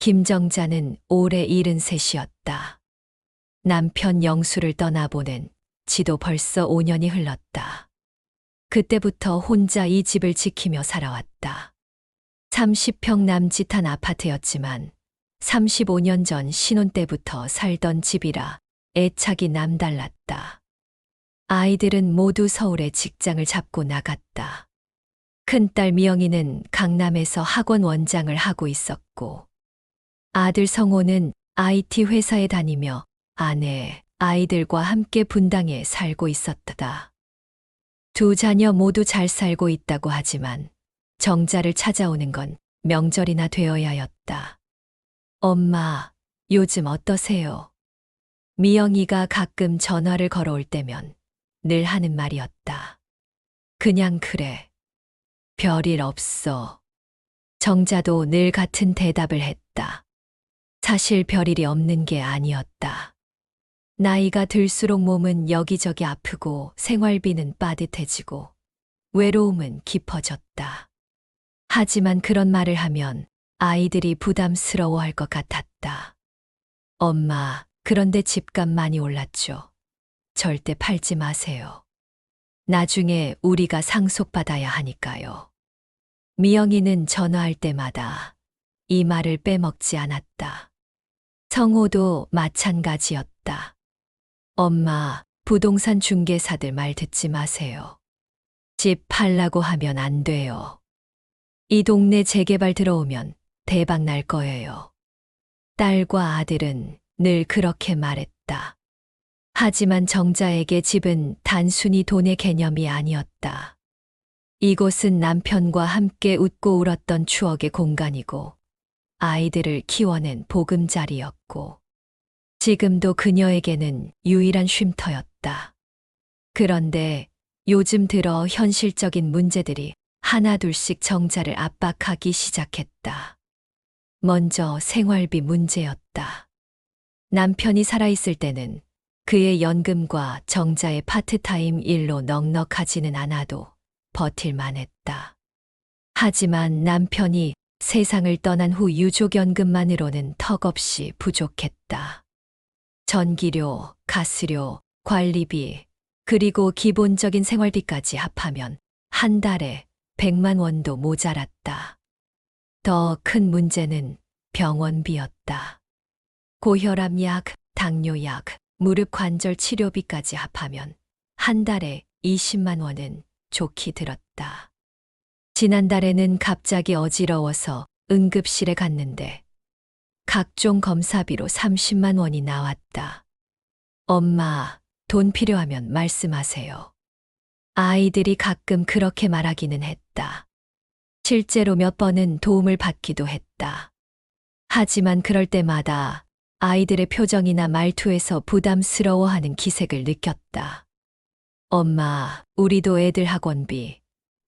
김정자는 올해 73이었다. 남편 영수를 떠나보낸 지도 벌써 5년이 흘렀다. 그때부터 혼자 이 집을 지키며 살아왔다. 30평 남짓한 아파트였지만 35년 전 신혼 때부터 살던 집이라 애착이 남달랐다. 아이들은 모두 서울에 직장을 잡고 나갔다. 큰딸 미영이는 강남에서 학원 원장을 하고 있었고, 아들 성호는 IT 회사에 다니며 아내, 아이들과 함께 분당에 살고 있었다. 두 자녀 모두 잘 살고 있다고 하지만 정자를 찾아오는 건 명절이나 되어야 였다. 엄마, 요즘 어떠세요? 미영이가 가끔 전화를 걸어올 때면 늘 하는 말이었다. 그냥 그래. 별일 없어. 정자도 늘 같은 대답을 했다. 사실 별일이 없는 게 아니었다. 나이가 들수록 몸은 여기저기 아프고 생활비는 빠듯해지고 외로움은 깊어졌다. 하지만 그런 말을 하면 아이들이 부담스러워할 것 같았다. 엄마, 그런데 집값 많이 올랐죠. 절대 팔지 마세요. 나중에 우리가 상속받아야 하니까요. 미영이는 전화할 때마다 이 말을 빼먹지 않았다. 성호도 마찬가지였다. 엄마, 부동산 중개사들 말 듣지 마세요. 집 팔라고 하면 안 돼요. 이 동네 재개발 들어오면 대박 날 거예요. 딸과 아들은 늘 그렇게 말했다. 하지만 정자에게 집은 단순히 돈의 개념이 아니었다. 이곳은 남편과 함께 웃고 울었던 추억의 공간이고 아이들을 키워낸 보금자리였고 지금도 그녀에게는 유일한 쉼터였다. 그런데 요즘 들어 현실적인 문제들이 하나둘씩 정자를 압박하기 시작했다. 먼저 생활비 문제였다. 남편이 살아있을 때는 그의 연금과 정자의 파트타임 일로 넉넉하지는 않아도 버틸만 했다. 하지만 남편이 세상을 떠난 후 유족연금만으로는 턱없이 부족했다. 전기료, 가스료, 관리비, 그리고 기본적인 생활비까지 합하면 한 달에 100만 원도 모자랐다. 더 큰 문제는 병원비였다. 고혈압 약, 당뇨 약, 무릎 관절 치료비까지 합하면 한 달에 20만 원은 좋게 들었다. 지난달에는 갑자기 어지러워서 응급실에 갔는데 각종 검사비로 30만 원이 나왔다. 엄마, 돈 필요하면 말씀하세요. 아이들이 가끔 그렇게 말하기는 했다. 실제로 몇 번은 도움을 받기도 했다. 하지만 그럴 때마다 아이들의 표정이나 말투에서 부담스러워하는 기색을 느꼈다. 엄마, 우리도 애들 학원비,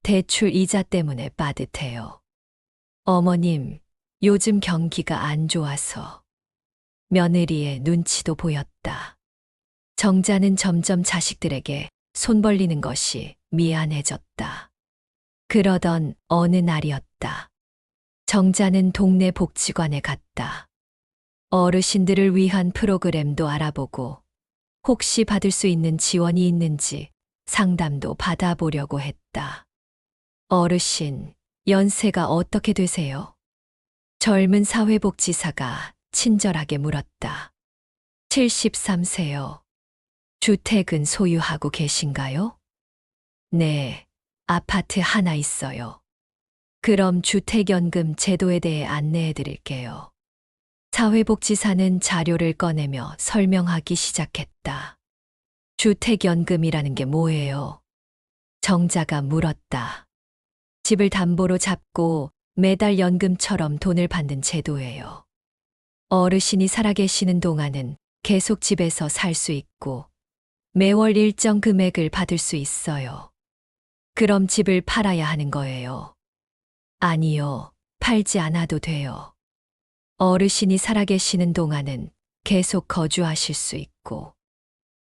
대출 이자 때문에 빠듯해요. 어머님, 요즘 경기가 안 좋아서. 며느리의 눈치도 보였다. 정자는 점점 자식들에게 손 벌리는 것이 미안해졌다. 그러던 어느 날이었다. 정자는 동네 복지관에 갔다. 어르신들을 위한 프로그램도 알아보고 혹시 받을 수 있는 지원이 있는지 상담도 받아보려고 했다. 어르신, 연세가 어떻게 되세요? 젊은 사회복지사가 친절하게 물었다. 73세요. 주택은 소유하고 계신가요? 네, 아파트 하나 있어요. 그럼 주택연금 제도에 대해 안내해 드릴게요. 사회복지사는 자료를 꺼내며 설명하기 시작했다. 주택연금이라는 게 뭐예요? 정자가 물었다. 집을 담보로 잡고 매달 연금처럼 돈을 받는 제도예요. 어르신이 살아계시는 동안은 계속 집에서 살 수 있고 매월 일정 금액을 받을 수 있어요. 그럼 집을 팔아야 하는 거예요. 아니요, 팔지 않아도 돼요. 어르신이 살아계시는 동안은 계속 거주하실 수 있고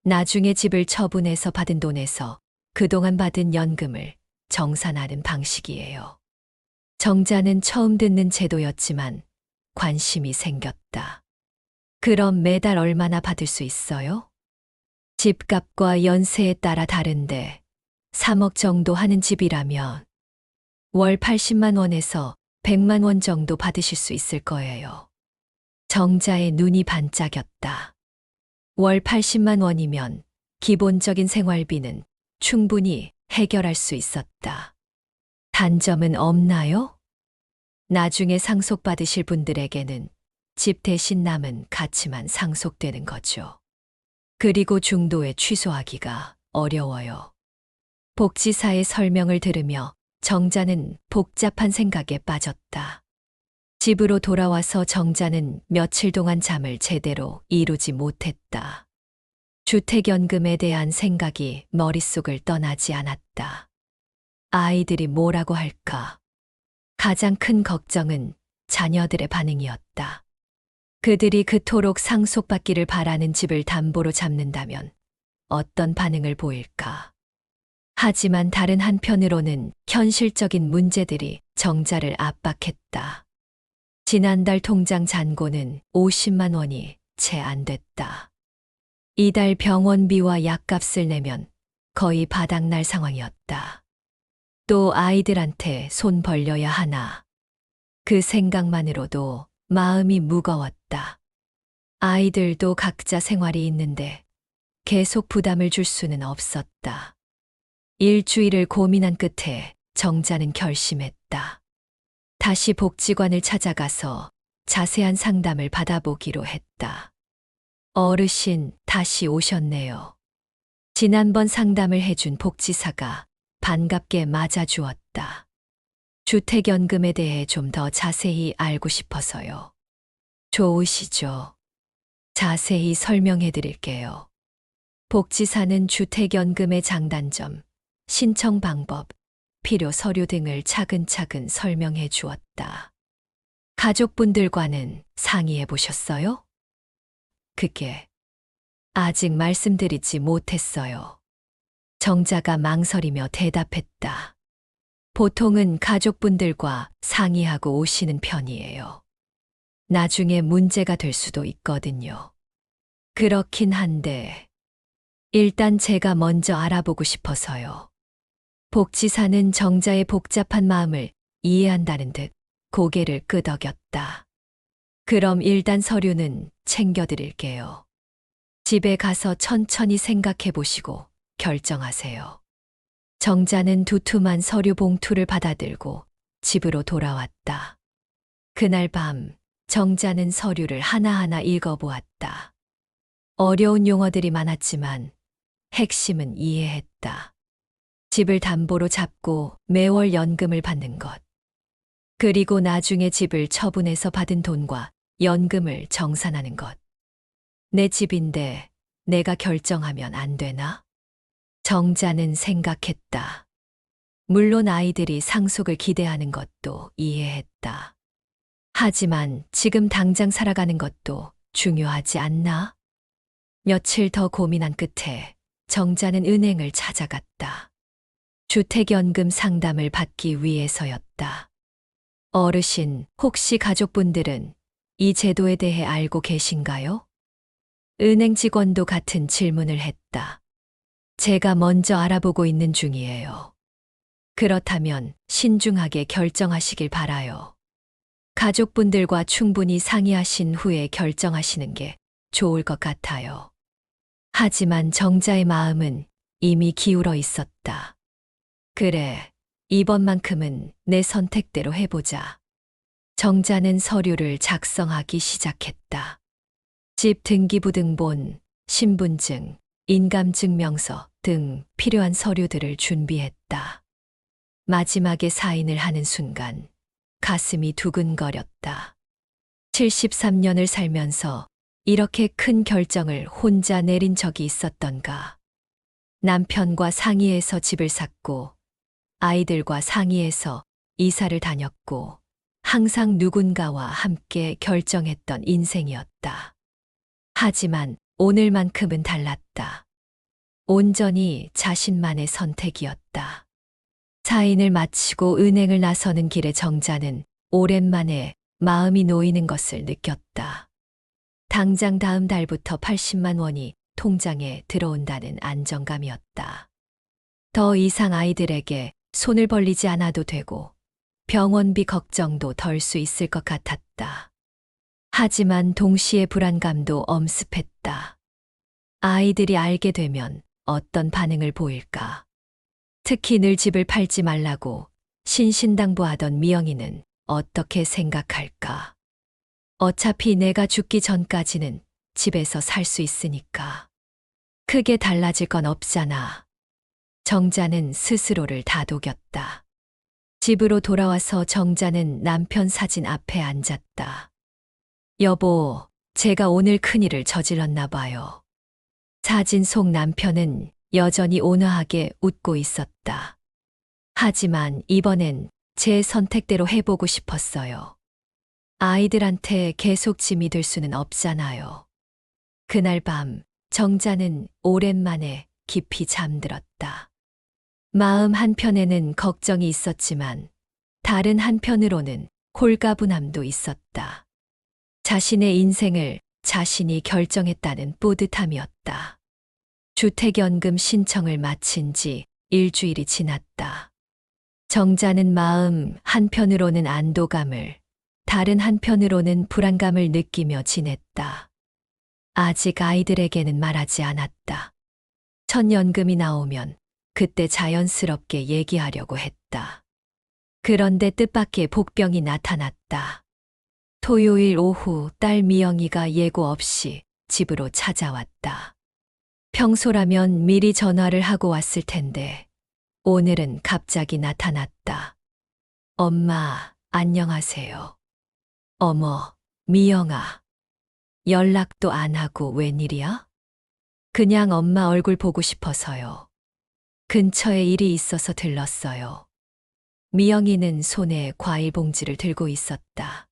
나중에 집을 처분해서 받은 돈에서 그동안 받은 연금을 정산하는 방식이에요. 정자는 처음 듣는 제도였지만 관심이 생겼다. 그럼 매달 얼마나 받을 수 있어요? 집값과 연세에 따라 다른데 3억 정도 하는 집이라면 월 80만 원에서 100만 원 정도 받으실 수 있을 거예요. 정자의 눈이 반짝였다. 월 80만 원이면 기본적인 생활비는 충분히 해결할 수 있었다. 단점은 없나요? 나중에 상속받으실 분들에게는 집 대신 남은 가치만 상속되는 거죠. 그리고 중도에 취소하기가 어려워요. 복지사의 설명을 들으며 정자는 복잡한 생각에 빠졌다. 집으로 돌아와서 정자는 며칠 동안 잠을 제대로 이루지 못했다. 주택연금에 대한 생각이 머릿속을 떠나지 않았다. 아이들이 뭐라고 할까? 가장 큰 걱정은 자녀들의 반응이었다. 그들이 그토록 상속받기를 바라는 집을 담보로 잡는다면 어떤 반응을 보일까? 하지만 다른 한편으로는 현실적인 문제들이 정자를 압박했다. 지난달 통장 잔고는 50만 원이 채 안 됐다. 이달 병원비와 약값을 내면 거의 바닥날 상황이었다. 또 아이들한테 손 벌려야 하나. 그 생각만으로도 마음이 무거웠다. 아이들도 각자 생활이 있는데 계속 부담을 줄 수는 없었다. 일주일을 고민한 끝에 정자는 결심했다. 다시 복지관을 찾아가서 자세한 상담을 받아보기로 했다. 어르신, 다시 오셨네요. 지난번 상담을 해준 복지사가 반갑게 맞아주었다. 주택연금에 대해 좀 더 자세히 알고 싶어서요. 좋으시죠? 자세히 설명해 드릴게요. 복지사는 주택연금의 장단점, 신청 방법, 필요 서류 등을 차근차근 설명해 주었다. 가족분들과는 상의해 보셨어요? 그게 아직 말씀드리지 못했어요. 정자가 망설이며 대답했다. 보통은 가족분들과 상의하고 오시는 편이에요. 나중에 문제가 될 수도 있거든요. 그렇긴 한데, 일단 제가 먼저 알아보고 싶어서요. 복지사는 정자의 복잡한 마음을 이해한다는 듯 고개를 끄덕였다. 그럼 일단 서류는 챙겨드릴게요. 집에 가서 천천히 생각해 보시고 결정하세요. 정자는 두툼한 서류 봉투를 받아들고 집으로 돌아왔다. 그날 밤 정자는 서류를 하나하나 읽어보았다. 어려운 용어들이 많았지만 핵심은 이해했다. 집을 담보로 잡고 매월 연금을 받는 것. 그리고 나중에 집을 처분해서 받은 돈과 연금을 정산하는 것. 내 집인데 내가 결정하면 안 되나? 정자는 생각했다. 물론 아이들이 상속을 기대하는 것도 이해했다. 하지만 지금 당장 살아가는 것도 중요하지 않나? 며칠 더 고민한 끝에 정자는 은행을 찾아갔다. 주택연금 상담을 받기 위해서였다. 어르신, 혹시 가족분들은 이 제도에 대해 알고 계신가요? 은행 직원도 같은 질문을 했다. 제가 먼저 알아보고 있는 중이에요. 그렇다면 신중하게 결정하시길 바라요. 가족분들과 충분히 상의하신 후에 결정하시는 게 좋을 것 같아요. 하지만 정자의 마음은 이미 기울어 있었다. 그래, 이번만큼은 내 선택대로 해보자. 정자는 서류를 작성하기 시작했다. 집 등기부등본, 신분증, 인감증명서 등 필요한 서류들을 준비했다. 마지막에 사인을 하는 순간 가슴이 두근거렸다. 73년을 살면서 이렇게 큰 결정을 혼자 내린 적이 있었던가. 남편과 상의해서 집을 샀고, 아이들과 상의해서 이사를 다녔고, 항상 누군가와 함께 결정했던 인생이었다. 하지만 오늘만큼은 달랐다. 온전히 자신만의 선택이었다. 사인을 마치고 은행을 나서는 길에 정자는 오랜만에 마음이 놓이는 것을 느꼈다. 당장 다음 달부터 80만 원이 통장에 들어온다는 안정감이었다. 더 이상 아이들에게 손을 벌리지 않아도 되고 병원비 걱정도 덜 수 있을 것 같았다. 하지만 동시에 불안감도 엄습했다. 아이들이 알게 되면 어떤 반응을 보일까? 특히 늘 집을 팔지 말라고 신신당부하던 미영이는 어떻게 생각할까? 어차피 내가 죽기 전까지는 집에서 살 수 있으니까. 크게 달라질 건 없잖아. 정자는 스스로를 다독였다. 집으로 돌아와서 정자는 남편 사진 앞에 앉았다. 여보, 제가 오늘 큰일을 저질렀나 봐요. 사진 속 남편은 여전히 온화하게 웃고 있었다. 하지만 이번엔 제 선택대로 해보고 싶었어요. 아이들한테 계속 짐이 될 수는 없잖아요. 그날 밤 정자는 오랜만에 깊이 잠들었다. 마음 한편에는 걱정이 있었지만 다른 한편으로는 홀가분함도 있었다. 자신의 인생을 자신이 결정했다는 뿌듯함이었다. 주택연금 신청을 마친 지 일주일이 지났다. 정자는 마음 한편으로는 안도감을, 다른 한편으로는 불안감을 느끼며 지냈다. 아직 아이들에게는 말하지 않았다. 첫 연금이 나오면 그때 자연스럽게 얘기하려고 했다. 그런데 뜻밖의 복병이 나타났다. 토요일 오후 딸 미영이가 예고 없이 집으로 찾아왔다. 평소라면 미리 전화를 하고 왔을 텐데 오늘은 갑자기 나타났다. 엄마, 안녕하세요. 어머, 미영아. 연락도 안 하고 웬일이야? 그냥 엄마 얼굴 보고 싶어서요. 근처에 일이 있어서 들렀어요. 미영이는 손에 과일 봉지를 들고 있었다.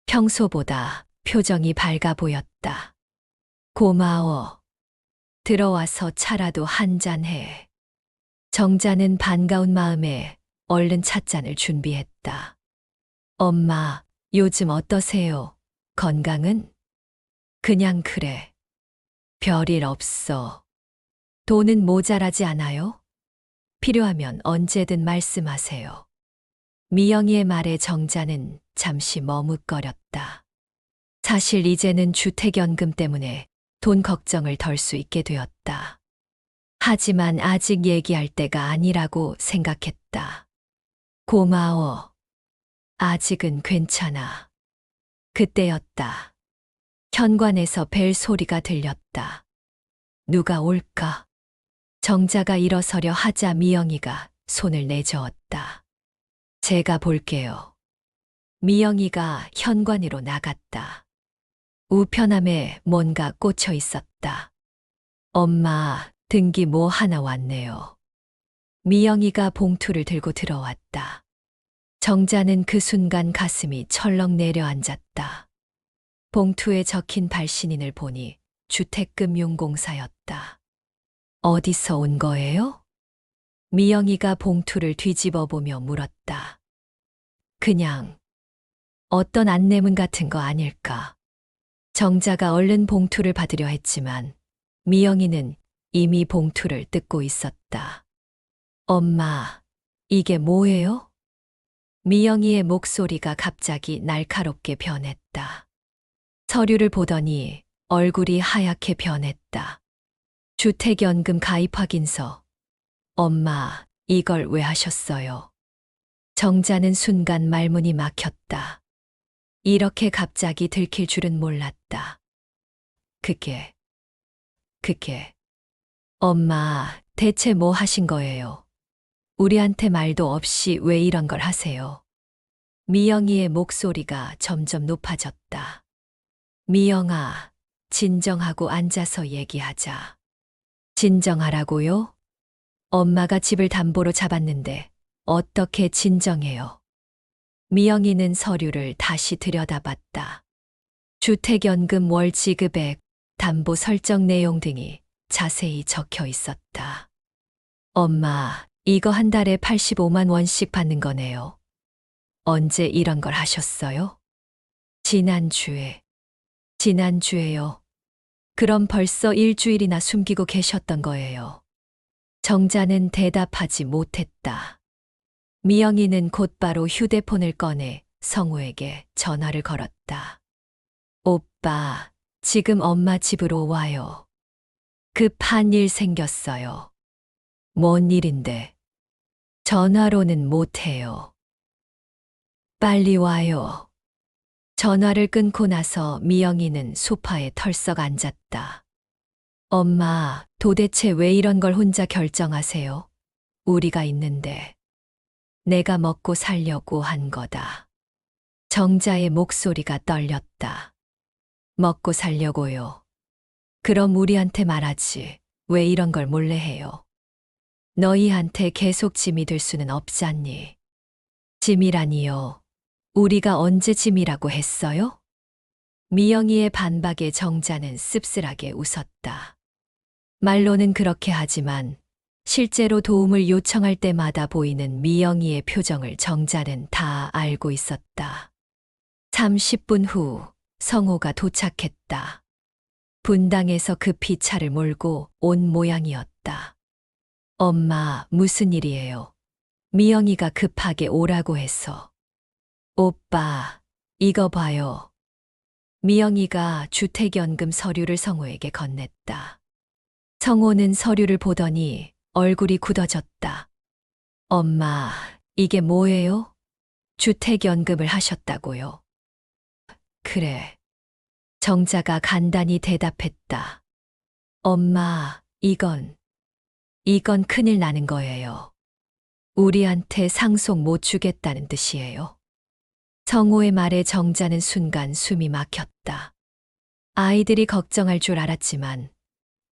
평소보다 표정이 밝아 보였다. 고마워. 들어와서 차라도 한잔 해. 정자는 반가운 마음에 얼른 찻잔을 준비했다. 엄마, 요즘 어떠세요? 건강은? 그냥 그래. 별일 없어. 돈은 모자라지 않아요? 필요하면 언제든 말씀하세요. 미영이의 말에 정자는 잠시 머뭇거렸다. 사실 이제는 주택연금 때문에 돈 걱정을 덜 수 있게 되었다. 하지만 아직 얘기할 때가 아니라고 생각했다. 고마워. 아직은 괜찮아. 그때였다. 현관에서 벨 소리가 들렸다. 누가 올까? 정자가 일어서려 하자 미영이가 손을 내저었다. 제가 볼게요. 미영이가 현관으로 나갔다. 우편함에 뭔가 꽂혀 있었다. 엄마, 등기 뭐 하나 왔네요. 미영이가 봉투를 들고 들어왔다. 정자는 그 순간 가슴이 철렁 내려앉았다. 봉투에 적힌 발신인을 보니 주택금융공사였다. 어디서 온 거예요? 미영이가 봉투를 뒤집어 보며 물었다. 그냥 어떤 안내문 같은 거 아닐까? 정자가 얼른 봉투를 받으려 했지만 미영이는 이미 봉투를 뜯고 있었다. 엄마, 이게 뭐예요? 미영이의 목소리가 갑자기 날카롭게 변했다. 서류를 보더니 얼굴이 하얗게 변했다. 주택연금 가입 확인서. 엄마, 이걸 왜 하셨어요? 정자는 순간 말문이 막혔다. 이렇게 갑자기 들킬 줄은 몰랐다. 그게. 엄마, 대체 뭐 하신 거예요? 우리한테 말도 없이 왜 이런 걸 하세요? 미영이의 목소리가 점점 높아졌다. 미영아, 진정하고 앉아서 얘기하자. 진정하라고요? 엄마가 집을 담보로 잡았는데 어떻게 진정해요? 미영이는 서류를 다시 들여다봤다. 주택연금 월 지급액, 담보 설정 내용 등이 자세히 적혀 있었다. 엄마, 이거 한 달에 85만 원씩 받는 거네요. 언제 이런 걸 하셨어요? 지난주에요. 그럼 벌써 일주일이나 숨기고 계셨던 거예요. 정자는 대답하지 못했다. 미영이는 곧바로 휴대폰을 꺼내 성우에게 전화를 걸었다. 오빠, 지금 엄마 집으로 와요. 급한 일 생겼어요. 뭔 일인데? 전화로는 못해요. 빨리 와요. 전화를 끊고 나서 미영이는 소파에 털썩 앉았다. 엄마, 도대체 왜 이런 걸 혼자 결정하세요? 우리가 있는데. 내가 먹고 살려고 한 거다. 정자의 목소리가 떨렸다. 먹고 살려고요. 그럼 우리한테 말하지. 왜 이런 걸 몰래 해요? 너희한테 계속 짐이 될 수는 없잖니. 짐이라니요. 우리가 언제 짐이라고 했어요? 미영이의 반박에 정자는 씁쓸하게 웃었다. 말로는 그렇게 하지만 실제로 도움을 요청할 때마다 보이는 미영이의 표정을 정자는 다 알고 있었다. 30분 후 성호가 도착했다. 분당에서 급히 차를 몰고 온 모양이었다. 엄마, 무슨 일이에요? 미영이가 급하게 오라고 해서. 오빠, 이거 봐요. 미영이가 주택연금 서류를 성호에게 건넸다. 성호는 서류를 보더니 얼굴이 굳어졌다. 엄마, 이게 뭐예요? 주택연금을 하셨다고요? 그래. 정자가 간단히 대답했다. 엄마, 이건 큰일 나는 거예요. 우리한테 상속 못 주겠다는 뜻이에요. 성호의 말에 정자는 순간 숨이 막혔다. 아이들이 걱정할 줄 알았지만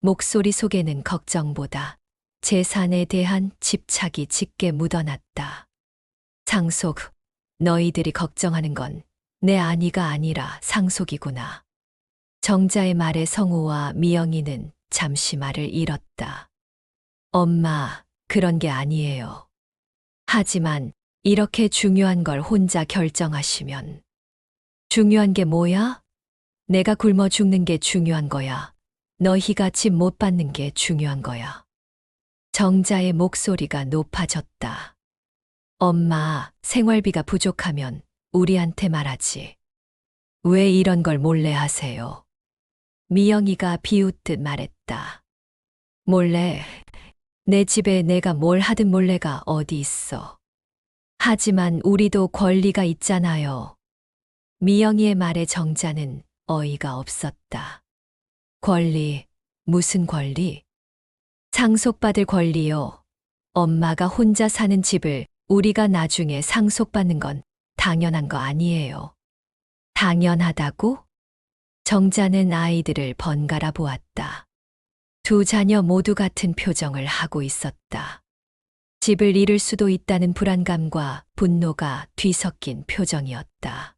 목소리 속에는 걱정보다 재산에 대한 집착이 짙게 묻어났다. 상속, 너희들이 걱정하는 건 내 아니가 아니라 상속이구나. 정자의 말에 성호와 미영이는 잠시 말을 잃었다. 엄마, 그런 게 아니에요. 하지만 이렇게 중요한 걸 혼자 결정하시면. 중요한 게 뭐야? 내가 굶어 죽는 게 중요한 거야. 너희가 집 못 받는 게 중요한 거야. 정자의 목소리가 높아졌다. 엄마, 생활비가 부족하면 우리한테 말하지. 왜 이런 걸 몰래 하세요? 미영이가 비웃듯 말했다. 몰래? 내 집에 내가 뭘 하든 몰래가 어디 있어. 하지만 우리도 권리가 있잖아요. 미영이의 말에 정자는 어이가 없었다. 권리, 무슨 권리? 상속받을 권리요. 엄마가 혼자 사는 집을 우리가 나중에 상속받는 건 당연한 거 아니에요. 당연하다고? 정자는 아이들을 번갈아 보았다. 두 자녀 모두 같은 표정을 하고 있었다. 집을 잃을 수도 있다는 불안감과 분노가 뒤섞인 표정이었다.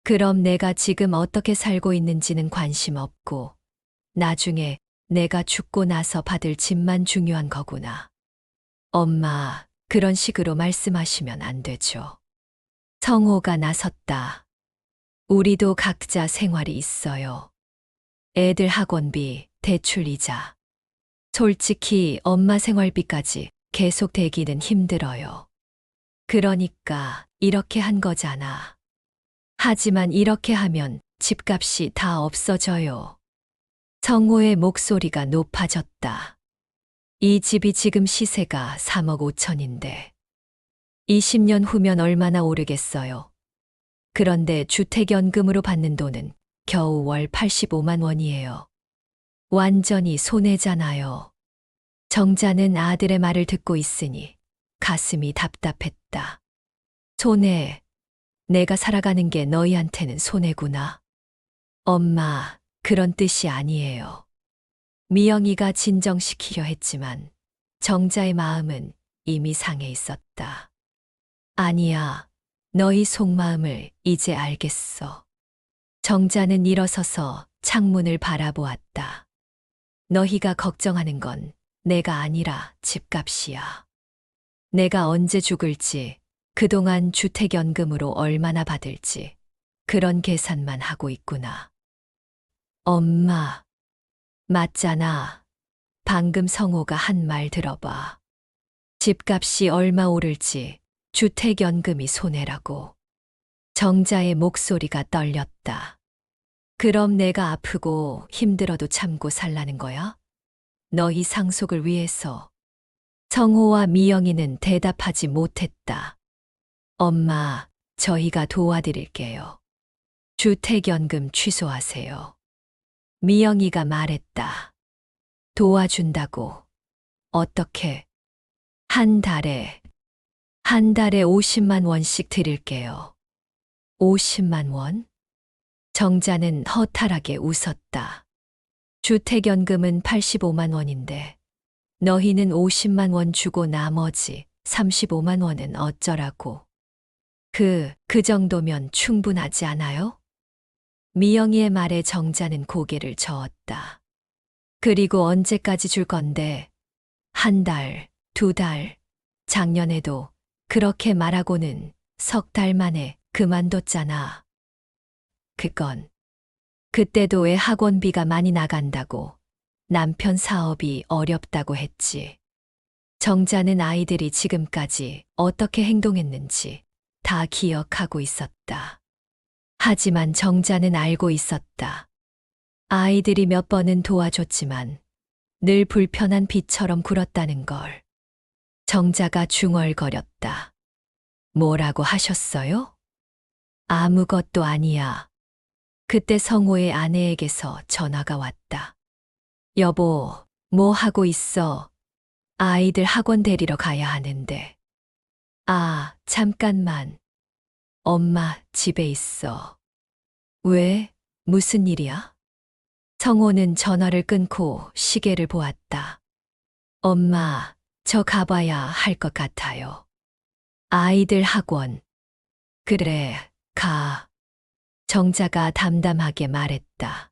그럼 내가 지금 어떻게 살고 있는지는 관심 없고, 나중에 내가 죽고 나서 받을 집만 중요한 거구나. 엄마, 그런 식으로 말씀하시면 안 되죠. 성호가 나섰다. 우리도 각자 생활이 있어요. 애들 학원비, 대출이자. 솔직히 엄마 생활비까지 계속 대기는 힘들어요. 그러니까 이렇게 한 거잖아. 하지만 이렇게 하면 집값이 다 없어져요. 성호의 목소리가 높아졌다. 이 집이 지금 시세가 3억 5천인데 20년 후면 얼마나 오르겠어요. 그런데 주택연금으로 받는 돈은 겨우 월 85만 원이에요. 완전히 손해잖아요. 정자는 아들의 말을 듣고 있으니 가슴이 답답했다. 손해, 내가 살아가는 게 너희한테는 손해구나. 엄마, 그런 뜻이 아니에요. 미영이가 진정시키려 했지만 정자의 마음은 이미 상해 있었다. 아니야, 너희 속마음을 이제 알겠어. 정자는 일어서서 창문을 바라보았다. 너희가 걱정하는 건 내가 아니라 집값이야. 내가 언제 죽을지, 그동안 주택연금으로 얼마나 받을지, 그런 계산만 하고 있구나. 엄마, 맞잖아. 방금 성호가 한 말 들어봐. 집값이 얼마 오를지 주택연금이 손해라고. 정자의 목소리가 떨렸다. 그럼 내가 아프고 힘들어도 참고 살라는 거야? 너희 상속을 위해서. 성호와 미영이는 대답하지 못했다. 엄마, 저희가 도와드릴게요. 주택연금 취소하세요. 미영이가 말했다. 도와준다고. 어떻게? 한 달에 50만 원씩 드릴게요. 50만 원? 정자는 허탈하게 웃었다. 주택연금은 85만 원인데 너희는 50만 원 주고 나머지 35만 원은 어쩌라고. 그 정도면 충분하지 않아요? 미영이의 말에 정자는 고개를 저었다. 그리고 언제까지 줄 건데? 한 달, 두 달, 작년에도 그렇게 말하고는 석 달 만에 그만뒀잖아. 그건 그때도 애 학원비가 많이 나간다고 남편 사업이 어렵다고 했지. 정자는 아이들이 지금까지 어떻게 행동했는지 다 기억하고 있었다. 하지만 정자는 알고 있었다. 아이들이 몇 번은 도와줬지만 늘 불편한 빛처럼 굴었다는 걸. 정자가 중얼거렸다. 뭐라고 하셨어요? 아무것도 아니야. 그때 성호의 아내에게서 전화가 왔다. 여보, 뭐 하고 있어? 아이들 학원 데리러 가야 하는데. 아, 잠깐만. 엄마 집에 있어. 왜? 무슨 일이야? 성호는 전화를 끊고 시계를 보았다. 엄마, 저 가봐야 할 것 같아요. 아이들 학원. 그래, 가. 정자가 담담하게 말했다.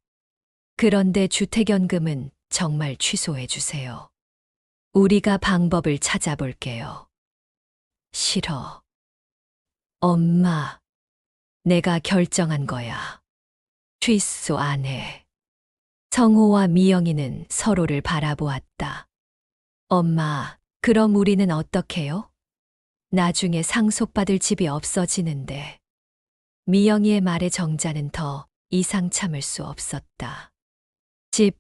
그런데 주택연금은 정말 취소해 주세요. 우리가 방법을 찾아볼게요. 싫어. 엄마, 내가 결정한 거야. 취소 안 해. 성호와 미영이는 서로를 바라보았다. 엄마, 그럼 우리는 어떡해요? 나중에 상속받을 집이 없어지는데. 미영이의 말에 정자는 더 이상 참을 수 없었다. 집.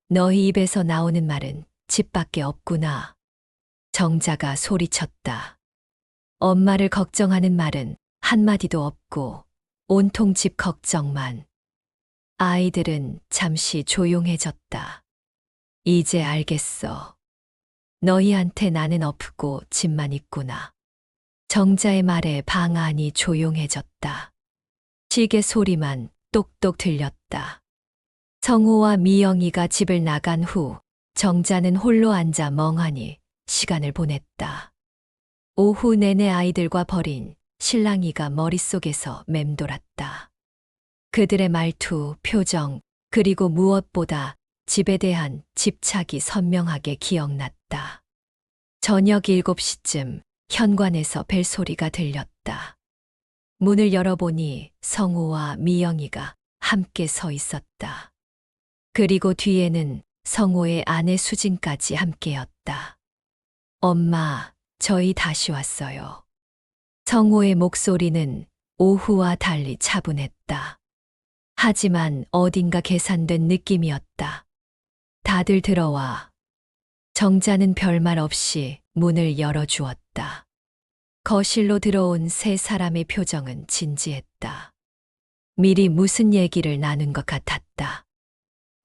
너희 입에서 나오는 말은 집밖에 없구나. 정자가 소리쳤다. 엄마를 걱정하는 말은 한마디도 없고 온통 집 걱정만. 아이들은 잠시 조용해졌다. 이제 알겠어. 너희한테 나는 없고 집만 있구나. 정자의 말에 방 안이 조용해졌다. 시계 소리만 똑똑 들렸다. 성호와 미영이가 집을 나간 후 정자는 홀로 앉아 멍하니 시간을 보냈다. 오후 내내 아이들과 벌인 실랑이가 머릿속에서 맴돌았다. 그들의 말투, 표정, 그리고 무엇보다 집에 대한 집착이 선명하게 기억났다. 저녁 7시쯤 현관에서 벨소리가 들렸다. 문을 열어보니 성호와 미영이가 함께 서 있었다. 그리고 뒤에는 성호의 아내 수진까지 함께였다. 엄마, 저희 다시 왔어요. 성호의 목소리는 오후와 달리 차분했다. 하지만 어딘가 계산된 느낌이었다. 다들 들어와. 정자는 별말 없이 문을 열어주었다. 거실로 들어온 세 사람의 표정은 진지했다. 미리 무슨 얘기를 나눈 것 같았다.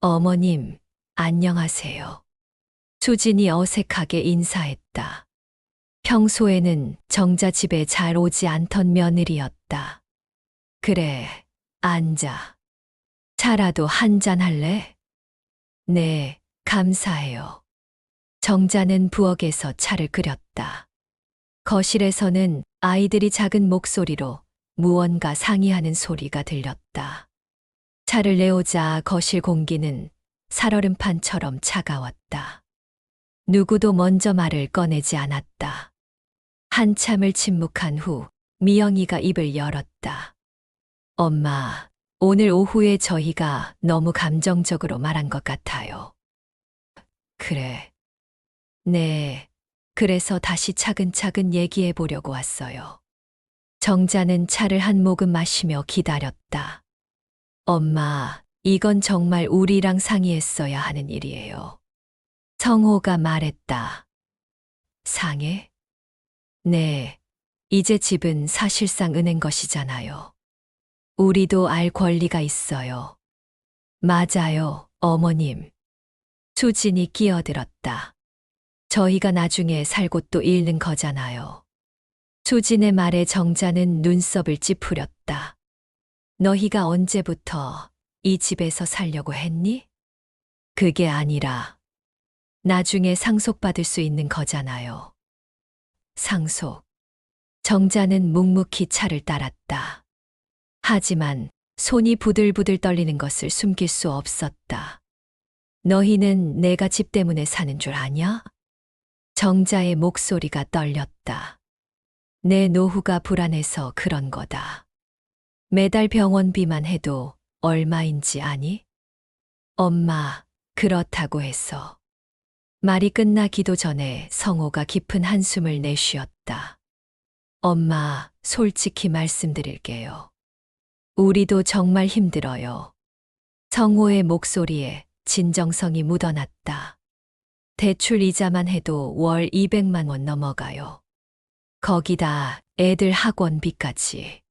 어머님, 안녕하세요. 수진이 어색하게 인사했다. 평소에는 정자 집에 잘 오지 않던 며느리였다. 그래, 앉아. 차라도 한잔 할래? 네, 감사해요. 정자는 부엌에서 차를 끓였다. 거실에서는 아이들이 작은 목소리로 무언가 상의하는 소리가 들렸다. 차를 내오자 거실 공기는 살얼음판처럼 차가웠다. 누구도 먼저 말을 꺼내지 않았다. 한참을 침묵한 후 미영이가 입을 열었다. 엄마, 오늘 오후에 저희가 너무 감정적으로 말한 것 같아요. 그래. 네. 그래서 다시 차근차근 얘기해 보려고 왔어요. 정자는 차를 한 모금 마시며 기다렸다. 엄마, 이건 정말 우리랑 상의했어야 하는 일이에요. 성호가 말했다. 상해? 네. 이제 집은 사실상 은행 것이잖아요. 우리도 알 권리가 있어요. 맞아요, 어머님. 수진이 끼어들었다. 저희가 나중에 살 곳도 잃는 거잖아요. 수진의 말에 정자는 눈썹을 찌푸렸다. 너희가 언제부터 이 집에서 살려고 했니? 그게 아니라 나중에 상속받을 수 있는 거잖아요. 상속. 정자는 묵묵히 차를 따랐다. 하지만 손이 부들부들 떨리는 것을 숨길 수 없었다. 너희는 내가 집 때문에 사는 줄 아냐? 정자의 목소리가 떨렸다. 내 노후가 불안해서 그런 거다. 매달 병원비만 해도 얼마인지 아니? 엄마, 그렇다고 해서. 말이 끝나기도 전에 성호가 깊은 한숨을 내쉬었다. 엄마, 솔직히 말씀드릴게요. 우리도 정말 힘들어요. 성호의 목소리에 진정성이 묻어났다. 대출 이자만 해도 월 200만 원 넘어가요. 거기다 애들 학원비까지.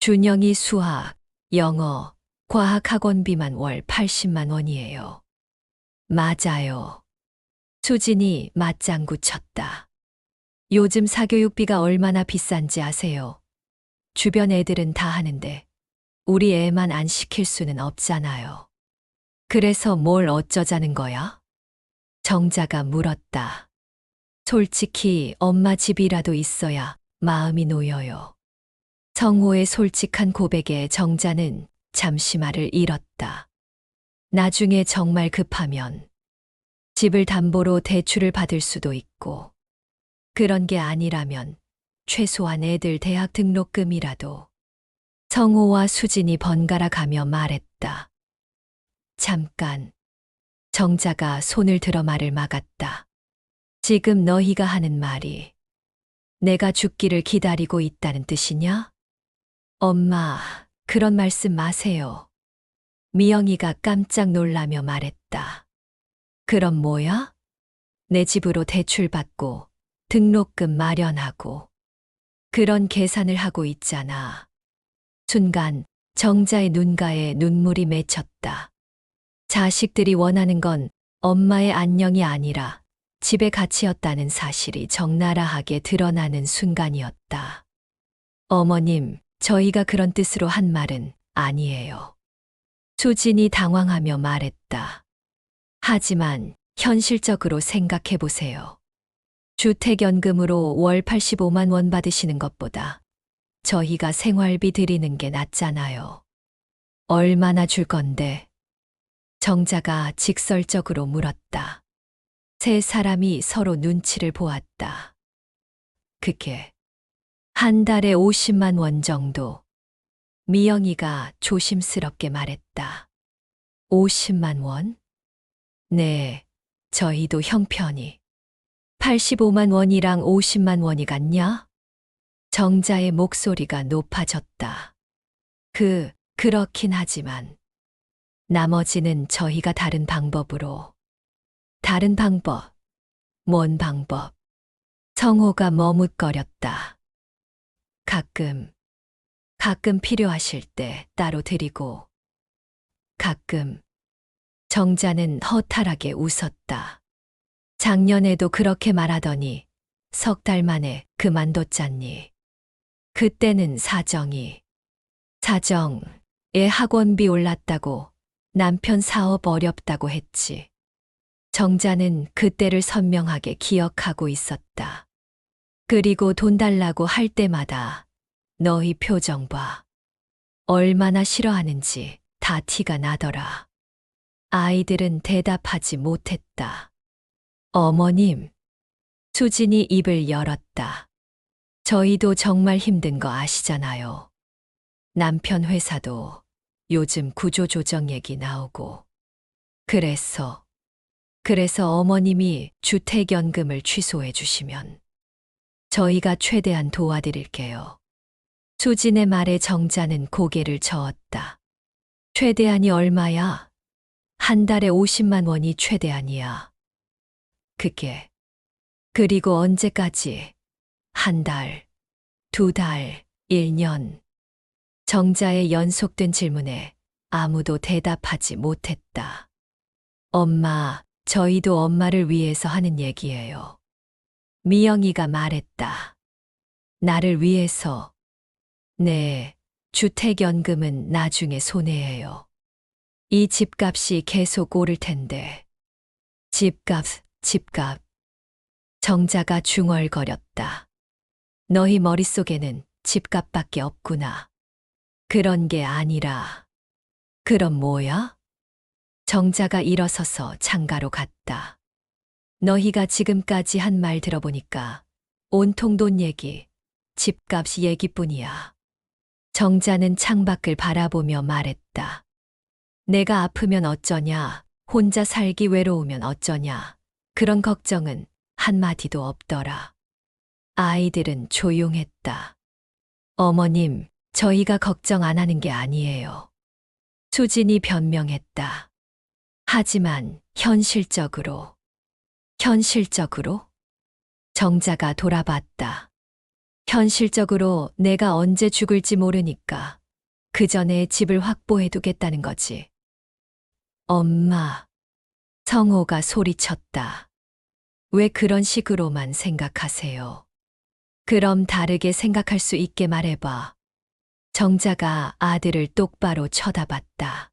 준영이 수학, 영어, 과학 학원비만 월 80만 원이에요. 맞아요. 수진이 맞장구 쳤다. 요즘 사교육비가 얼마나 비싼지 아세요? 주변 애들은 다 하는데 우리 애만 안 시킬 수는 없잖아요. 그래서 뭘 어쩌자는 거야? 정자가 물었다. 솔직히 엄마 집이라도 있어야 마음이 놓여요. 성호의 솔직한 고백에 정자는 잠시 말을 잃었다. 나중에 정말 급하면 집을 담보로 대출을 받을 수도 있고, 그런 게 아니라면 최소한 애들 대학 등록금이라도. 성호와 수진이 번갈아 가며 말했다. 잠깐. 정자가 손을 들어 말을 막았다. 지금 너희가 하는 말이 내가 죽기를 기다리고 있다는 뜻이냐? 엄마, 그런 말씀 마세요. 미영이가 깜짝 놀라며 말했다. 그럼 뭐야? 내 집으로 대출받고 등록금 마련하고 그런 계산을 하고 있잖아. 순간 정자의 눈가에 눈물이 맺혔다. 자식들이 원하는 건 엄마의 안녕이 아니라 집의 가치였다는 사실이 적나라하게 드러나는 순간이었다. 어머님, 저희가 그런 뜻으로 한 말은 아니에요. 수진이 당황하며 말했다. 하지만 현실적으로 생각해 보세요. 주택연금으로 월 85만 원 받으시는 것보다 저희가 생활비 드리는 게 낫잖아요. 얼마나 줄 건데? 정자가 직설적으로 물었다. 세 사람이 서로 눈치를 보았다. 그게 한 달에 50만 원 정도. 미영이가 조심스럽게 말했다. 50만 원? 네, 저희도 형편이. 85만 원이랑 50만 원이 같냐? 정자의 목소리가 높아졌다. 그렇긴 하지만 나머지는 저희가 다른 방법으로. 다른 방법? 뭔 방법? 성호가 머뭇거렸다. 가끔 필요하실 때 따로 드리고. 가끔. 정자는 허탈하게 웃었다. 작년에도 그렇게 말하더니 석 달 만에 그만뒀잖니. 그때는 애 학원비 올랐다고 남편 사업 어렵다고 했지. 정자는 그때를 선명하게 기억하고 있었다. 그리고 돈 달라고 할 때마다 너희 표정 봐. 얼마나 싫어하는지 다 티가 나더라. 아이들은 대답하지 못했다. 어머님. 수진이 입을 열었다. 저희도 정말 힘든 거 아시잖아요. 남편 회사도 요즘 구조조정 얘기 나오고. 그래서 어머님이 주택연금을 취소해 주시면 저희가 최대한 도와드릴게요. 수진의 말에 정자는 고개를 저었다. 최대한이 얼마야? 한 달에 50만 원이 최대한이야. 그게. 그리고 언제까지? 한 달, 두 달, 1년. 정자의 연속된 질문에 아무도 대답하지 못했다. 엄마, 저희도 엄마를 위해서 하는 얘기예요. 미영이가 말했다. 나를 위해서. 네, 주택연금은 나중에 손해예요. 이 집값이 계속 오를 텐데. 집값. 정자가 중얼거렸다. 너희 머릿속에는 집값밖에 없구나. 그런 게 아니라. 그럼 뭐야? 정자가 일어서서 창가로 갔다. 너희가 지금까지 한 말 들어보니까 온통 돈 얘기, 집값 얘기뿐이야. 정자는 창밖을 바라보며 말했다. 내가 아프면 어쩌냐, 혼자 살기 외로우면 어쩌냐, 그런 걱정은 한마디도 없더라. 아이들은 조용했다. 어머님, 저희가 걱정 안 하는 게 아니에요. 수진이 변명했다. 하지만 현실적으로. 정자가 돌아봤다. 현실적으로 내가 언제 죽을지 모르니까 그 전에 집을 확보해 두겠다는 거지. 엄마. 성호가 소리쳤다. 왜 그런 식으로만 생각하세요? 그럼 다르게 생각할 수 있게 말해봐. 정자가 아들을 똑바로 쳐다봤다.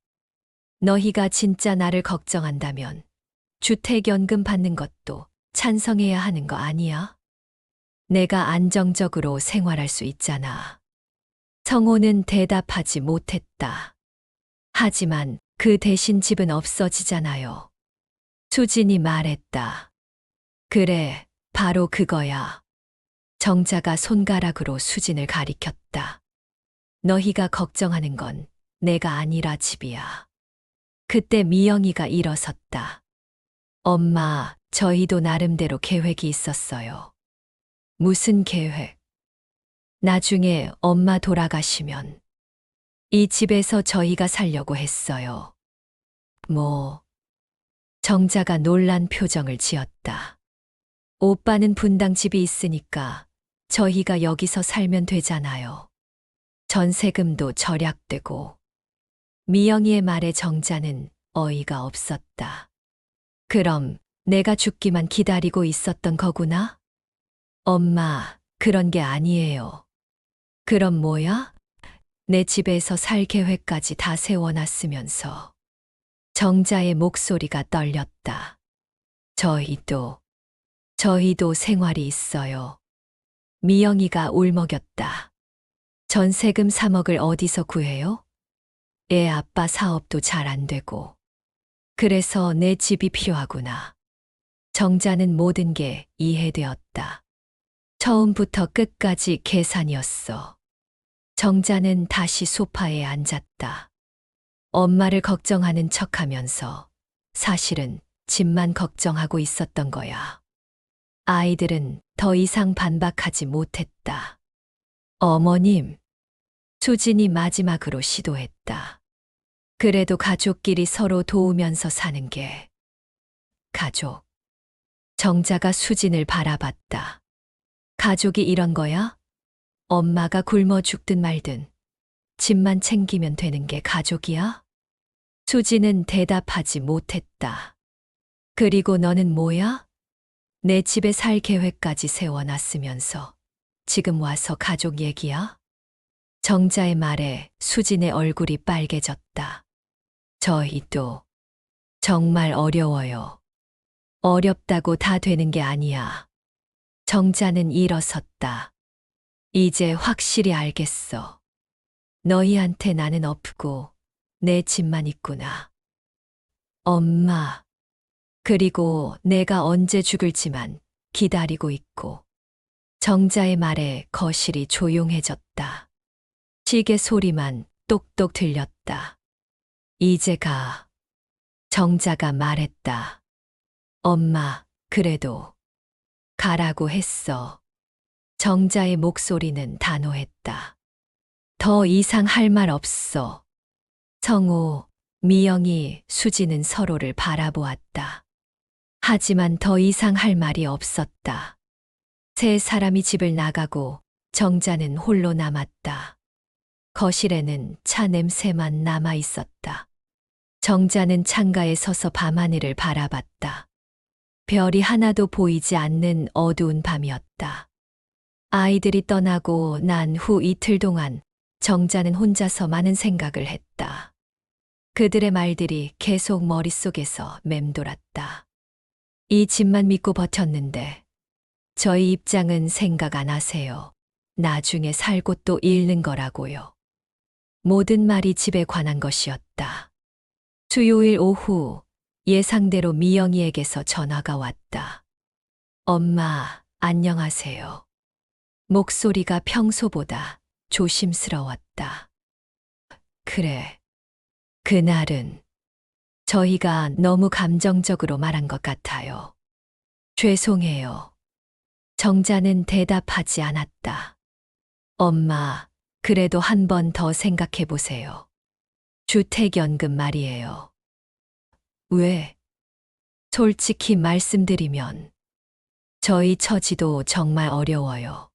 너희가 진짜 나를 걱정한다면 주택연금 받는 것도 찬성해야 하는 거 아니야? 내가 안정적으로 생활할 수 있잖아. 성호는 대답하지 못했다. 하지만 그 대신 집은 없어지잖아요. 수진이 말했다. 그래, 바로 그거야. 정자가 손가락으로 수진을 가리켰다. 너희가 걱정하는 건 내가 아니라 집이야. 그때 미영이가 일어섰다. 엄마, 저희도 나름대로 계획이 있었어요. 무슨 계획? 나중에 엄마 돌아가시면 이 집에서 저희가 살려고 했어요. 뭐? 정자가 놀란 표정을 지었다. 오빠는 분당 집이 있으니까 저희가 여기서 살면 되잖아요. 전세금도 절약되고. 미영이의 말에 정자는 어이가 없었다. 그럼 내가 죽기만 기다리고 있었던 거구나? 엄마, 그런 게 아니에요. 그럼 뭐야? 내 집에서 살 계획까지 다 세워놨으면서. 정자의 목소리가 떨렸다. 저희도 생활이 있어요. 미영이가 울먹였다. 전세금 3억을 어디서 구해요? 애 아빠 사업도 잘 안 되고. 그래서 내 집이 필요하구나. 정자는 모든 게 이해되었다. 처음부터 끝까지 계산이었어. 정자는 다시 소파에 앉았다. 엄마를 걱정하는 척하면서 사실은 집만 걱정하고 있었던 거야. 아이들은 더 이상 반박하지 못했다. 어머님, 수진이 마지막으로 시도했다. 그래도 가족끼리 서로 도우면서 사는 게. 가족. 정자가 수진을 바라봤다. 가족이 이런 거야? 엄마가 굶어 죽든 말든 집만 챙기면 되는 게 가족이야? 수진은 대답하지 못했다. 그리고 너는 뭐야? 내 집에 살 계획까지 세워놨으면서 지금 와서 가족 얘기야? 정자의 말에 수진의 얼굴이 빨개졌다. 저희도 정말 어려워요. 어렵다고 다 되는 게 아니야. 정자는 일어섰다. 이제 확실히 알겠어. 너희한테 나는 없고 내 집만 있구나. 엄마. 그리고 내가 언제 죽을지만 기다리고 있고. 정자의 말에 거실이 조용해졌다. 시계 소리만 똑똑 들렸다. 이제 가. 정자가 말했다. 엄마, 그래도 가라고 했어. 정자의 목소리는 단호했다. 더 이상 할 말 없어. 성호, 미영이, 수지는 서로를 바라보았다. 하지만 더 이상 할 말이 없었다. 세 사람이 집을 나가고 정자는 홀로 남았다. 거실에는 차 냄새만 남아 있었다. 정자는 창가에 서서 밤하늘을 바라봤다. 별이 하나도 보이지 않는 어두운 밤이었다. 아이들이 떠나고 난 후 이틀 동안 정자는 혼자서 많은 생각을 했다. 그들의 말들이 계속 머릿속에서 맴돌았다. 이 집만 믿고 버텼는데 저희 입장은 생각 안 하세요. 나중에 살 곳도 잃는 거라고요. 모든 말이 집에 관한 것이었다. 수요일 오후 예상대로 미영이에게서 전화가 왔다. 엄마, 안녕하세요. 목소리가 평소보다 조심스러웠다. 그래. 그날은 저희가 너무 감정적으로 말한 것 같아요. 죄송해요. 정자는 대답하지 않았다. 엄마, 그래도 한 번 더 생각해 보세요. 주택연금 말이에요. 왜? 솔직히 말씀드리면 저희 처지도 정말 어려워요.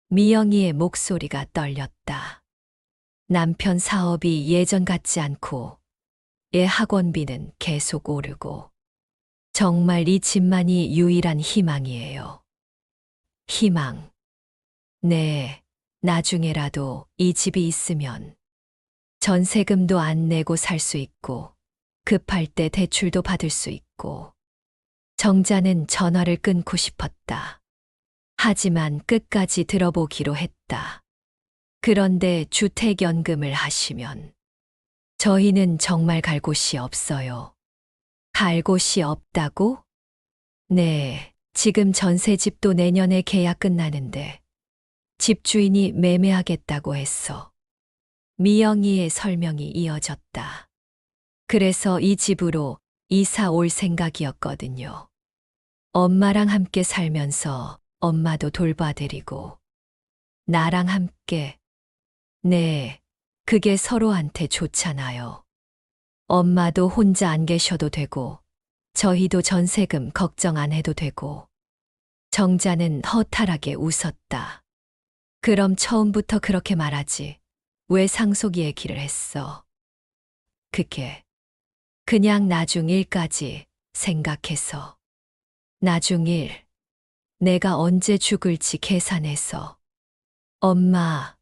미영이의 목소리가 떨렸다. 남편 사업이 예전 같지 않고 애 학원비는 계속 오르고 정말 이 집만이 유일한 희망이에요. 희망. 네, 나중에라도 이 집이 있으면 전세금도 안 내고 살 수 있고 급할 때 대출도 받을 수 있고. 정자는 전화를 끊고 싶었다. 하지만 끝까지 들어보기로 했다. 그런데 주택연금을 하시면 저희는 정말 갈 곳이 없어요. 갈 곳이 없다고? 네, 지금 전세집도 내년에 계약 끝나는데 집주인이 매매하겠다고 했어. 미영이의 설명이 이어졌다. 그래서 이 집으로 이사 올 생각이었거든요. 엄마랑 함께 살면서 엄마도 돌봐드리고 나랑 함께. 네, 그게 서로한테 좋잖아요. 엄마도 혼자 안 계셔도 되고 저희도 전세금 걱정 안 해도 되고. 정자는 허탈하게 웃었다. 그럼 처음부터 그렇게 말하지. 왜 상속 얘기를 했어? 그게 그냥 나중 일까지 생각해서. 나중 일, 내가 언제 죽을지 계산해서. 엄마,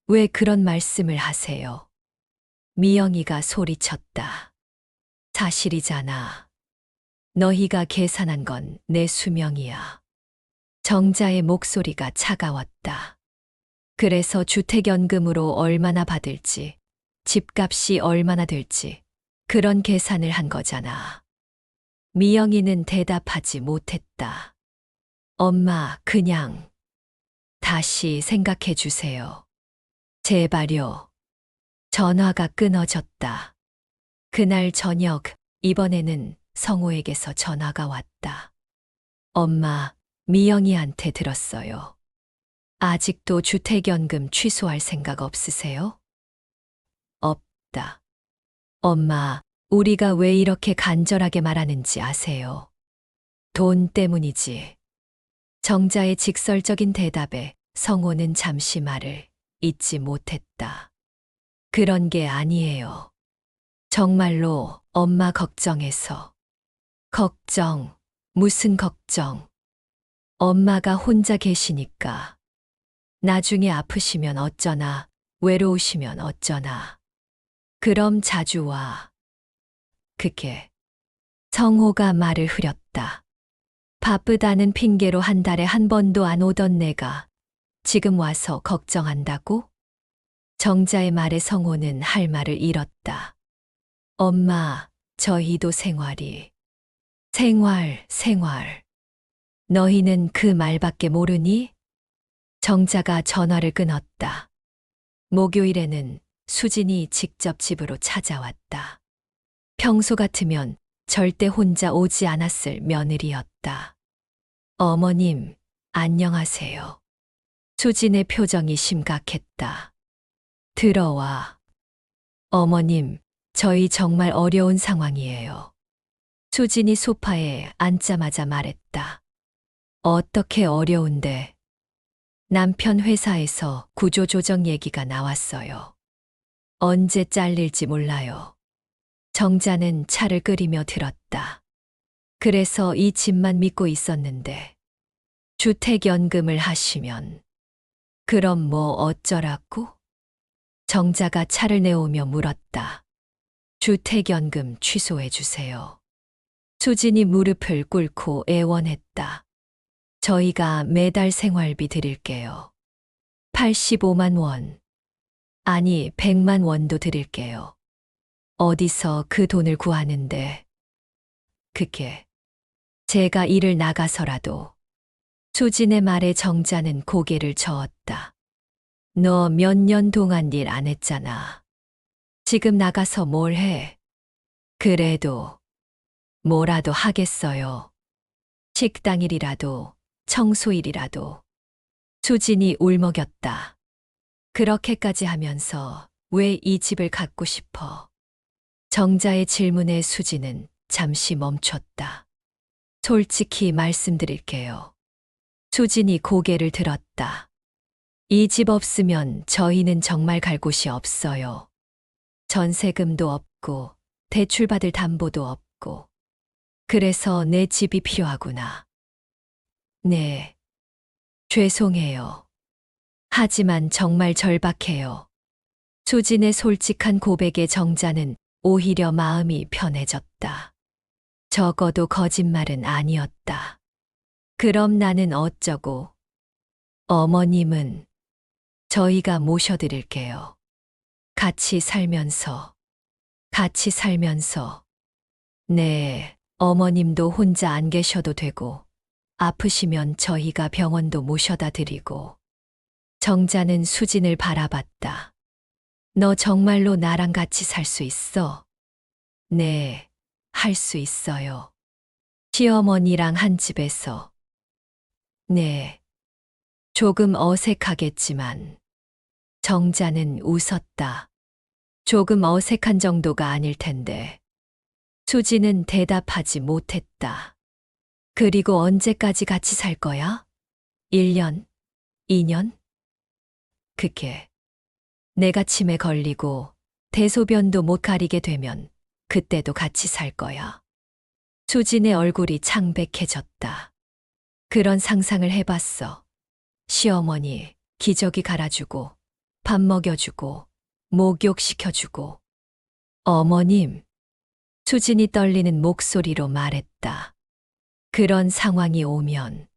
왜 그런 말씀을 하세요? 미영이가 소리쳤다. 사실이잖아. 너희가 계산한 건 내 수명이야. 정자의 목소리가 차가웠다. 그래서 주택연금으로 얼마나 받을지, 집값이 얼마나 될지 그런 계산을 한 거잖아. 미영이는 대답하지 못했다. 엄마, 그냥 다시 생각해 주세요. 제발요. 전화가 끊어졌다. 그날 저녁, 이번에는 성호에게서 전화가 왔다. 엄마, 미영이한테 들었어요. 아직도 주택연금 취소할 생각 없으세요? 없다. 엄마, 우리가 왜 이렇게 간절하게 말하는지 아세요? 돈 때문이지. 정자의 직설적인 대답에 성호는 잠시 말을 잇지 못했다. 그런 게 아니에요. 정말로 엄마 걱정해서. 걱정, 무슨 걱정. 엄마가 혼자 계시니까. 나중에 아프시면 어쩌나, 외로우시면 어쩌나. 그럼 자주 와. 그게. 성호가 말을 흐렸다. 바쁘다는 핑계로 한 달에 한 번도 안 오던 내가 지금 와서 걱정한다고? 정자의 말에 성호는 할 말을 잃었다. 엄마, 저희도 생활이. 생활. 너희는 그 말밖에 모르니? 정자가 전화를 끊었다. 목요일에는 수진이 직접 집으로 찾아왔다. 평소 같으면 절대 혼자 오지 않았을 며느리였다. 어머님, 안녕하세요. 수진의 표정이 심각했다. 들어와. 어머님, 저희 정말 어려운 상황이에요. 수진이 소파에 앉자마자 말했다. 어떻게 어려운데? 남편 회사에서 구조조정 얘기가 나왔어요. 언제 잘릴지 몰라요. 정자는 차를 끓이며 들었다. 그래서 이 집만 믿고 있었는데 주택연금을 하시면 그럼 뭐 어쩌라고? 정자가 차를 내오며 물었다. 주택연금 취소해 주세요. 수진이 무릎을 꿇고 애원했다. 저희가 매달 생활비 드릴게요. 85만 원. 아니, 100만 원도 드릴게요. 어디서 그 돈을 구하는데? 그게 제가 일을 나가서라도. 수진의 말에 정자는 고개를 저었다. 너 몇 년 동안 일 안 했잖아. 지금 나가서 뭘 해? 그래도 뭐라도 하겠어요. 식당 일이라도, 청소 일이라도. 수진이 울먹였다. 그렇게까지 하면서 왜 이 집을 갖고 싶어? 정자의 질문에 수진은 잠시 멈췄다. 솔직히 말씀드릴게요. 수진이 고개를 들었다. 이 집 없으면 저희는 정말 갈 곳이 없어요. 전세금도 없고, 대출받을 담보도 없고. 그래서 내 집이 필요하구나. 네. 죄송해요. 하지만 정말 절박해요. 수진의 솔직한 고백에 정자는 오히려 마음이 편해졌다. 적어도 거짓말은 아니었다. 그럼 나는 어쩌고? 어머님은 저희가 모셔드릴게요. 같이 살면서. 네, 어머님도 혼자 안 계셔도 되고, 아프시면 저희가 병원도 모셔다 드리고. 정자는 수진을 바라봤다. 너 정말로 나랑 같이 살 수 있어? 네, 할 수 있어요. 시어머니랑 한 집에서. 네. 조금 어색하겠지만. 정자는 웃었다. 조금 어색한 정도가 아닐 텐데. 수지는 대답하지 못했다. 그리고 언제까지 같이 살 거야? 1년? 2년? 그게 내가 치매 걸리고 대소변도 못 가리게 되면 그때도 같이 살 거야. 수진의 얼굴이 창백해졌다. 그런 상상을 해봤어. 시어머니 기저귀 갈아주고 밥 먹여주고 목욕시켜주고. 어머님, 수진이 떨리는 목소리로 말했다. 그런 상황이 오면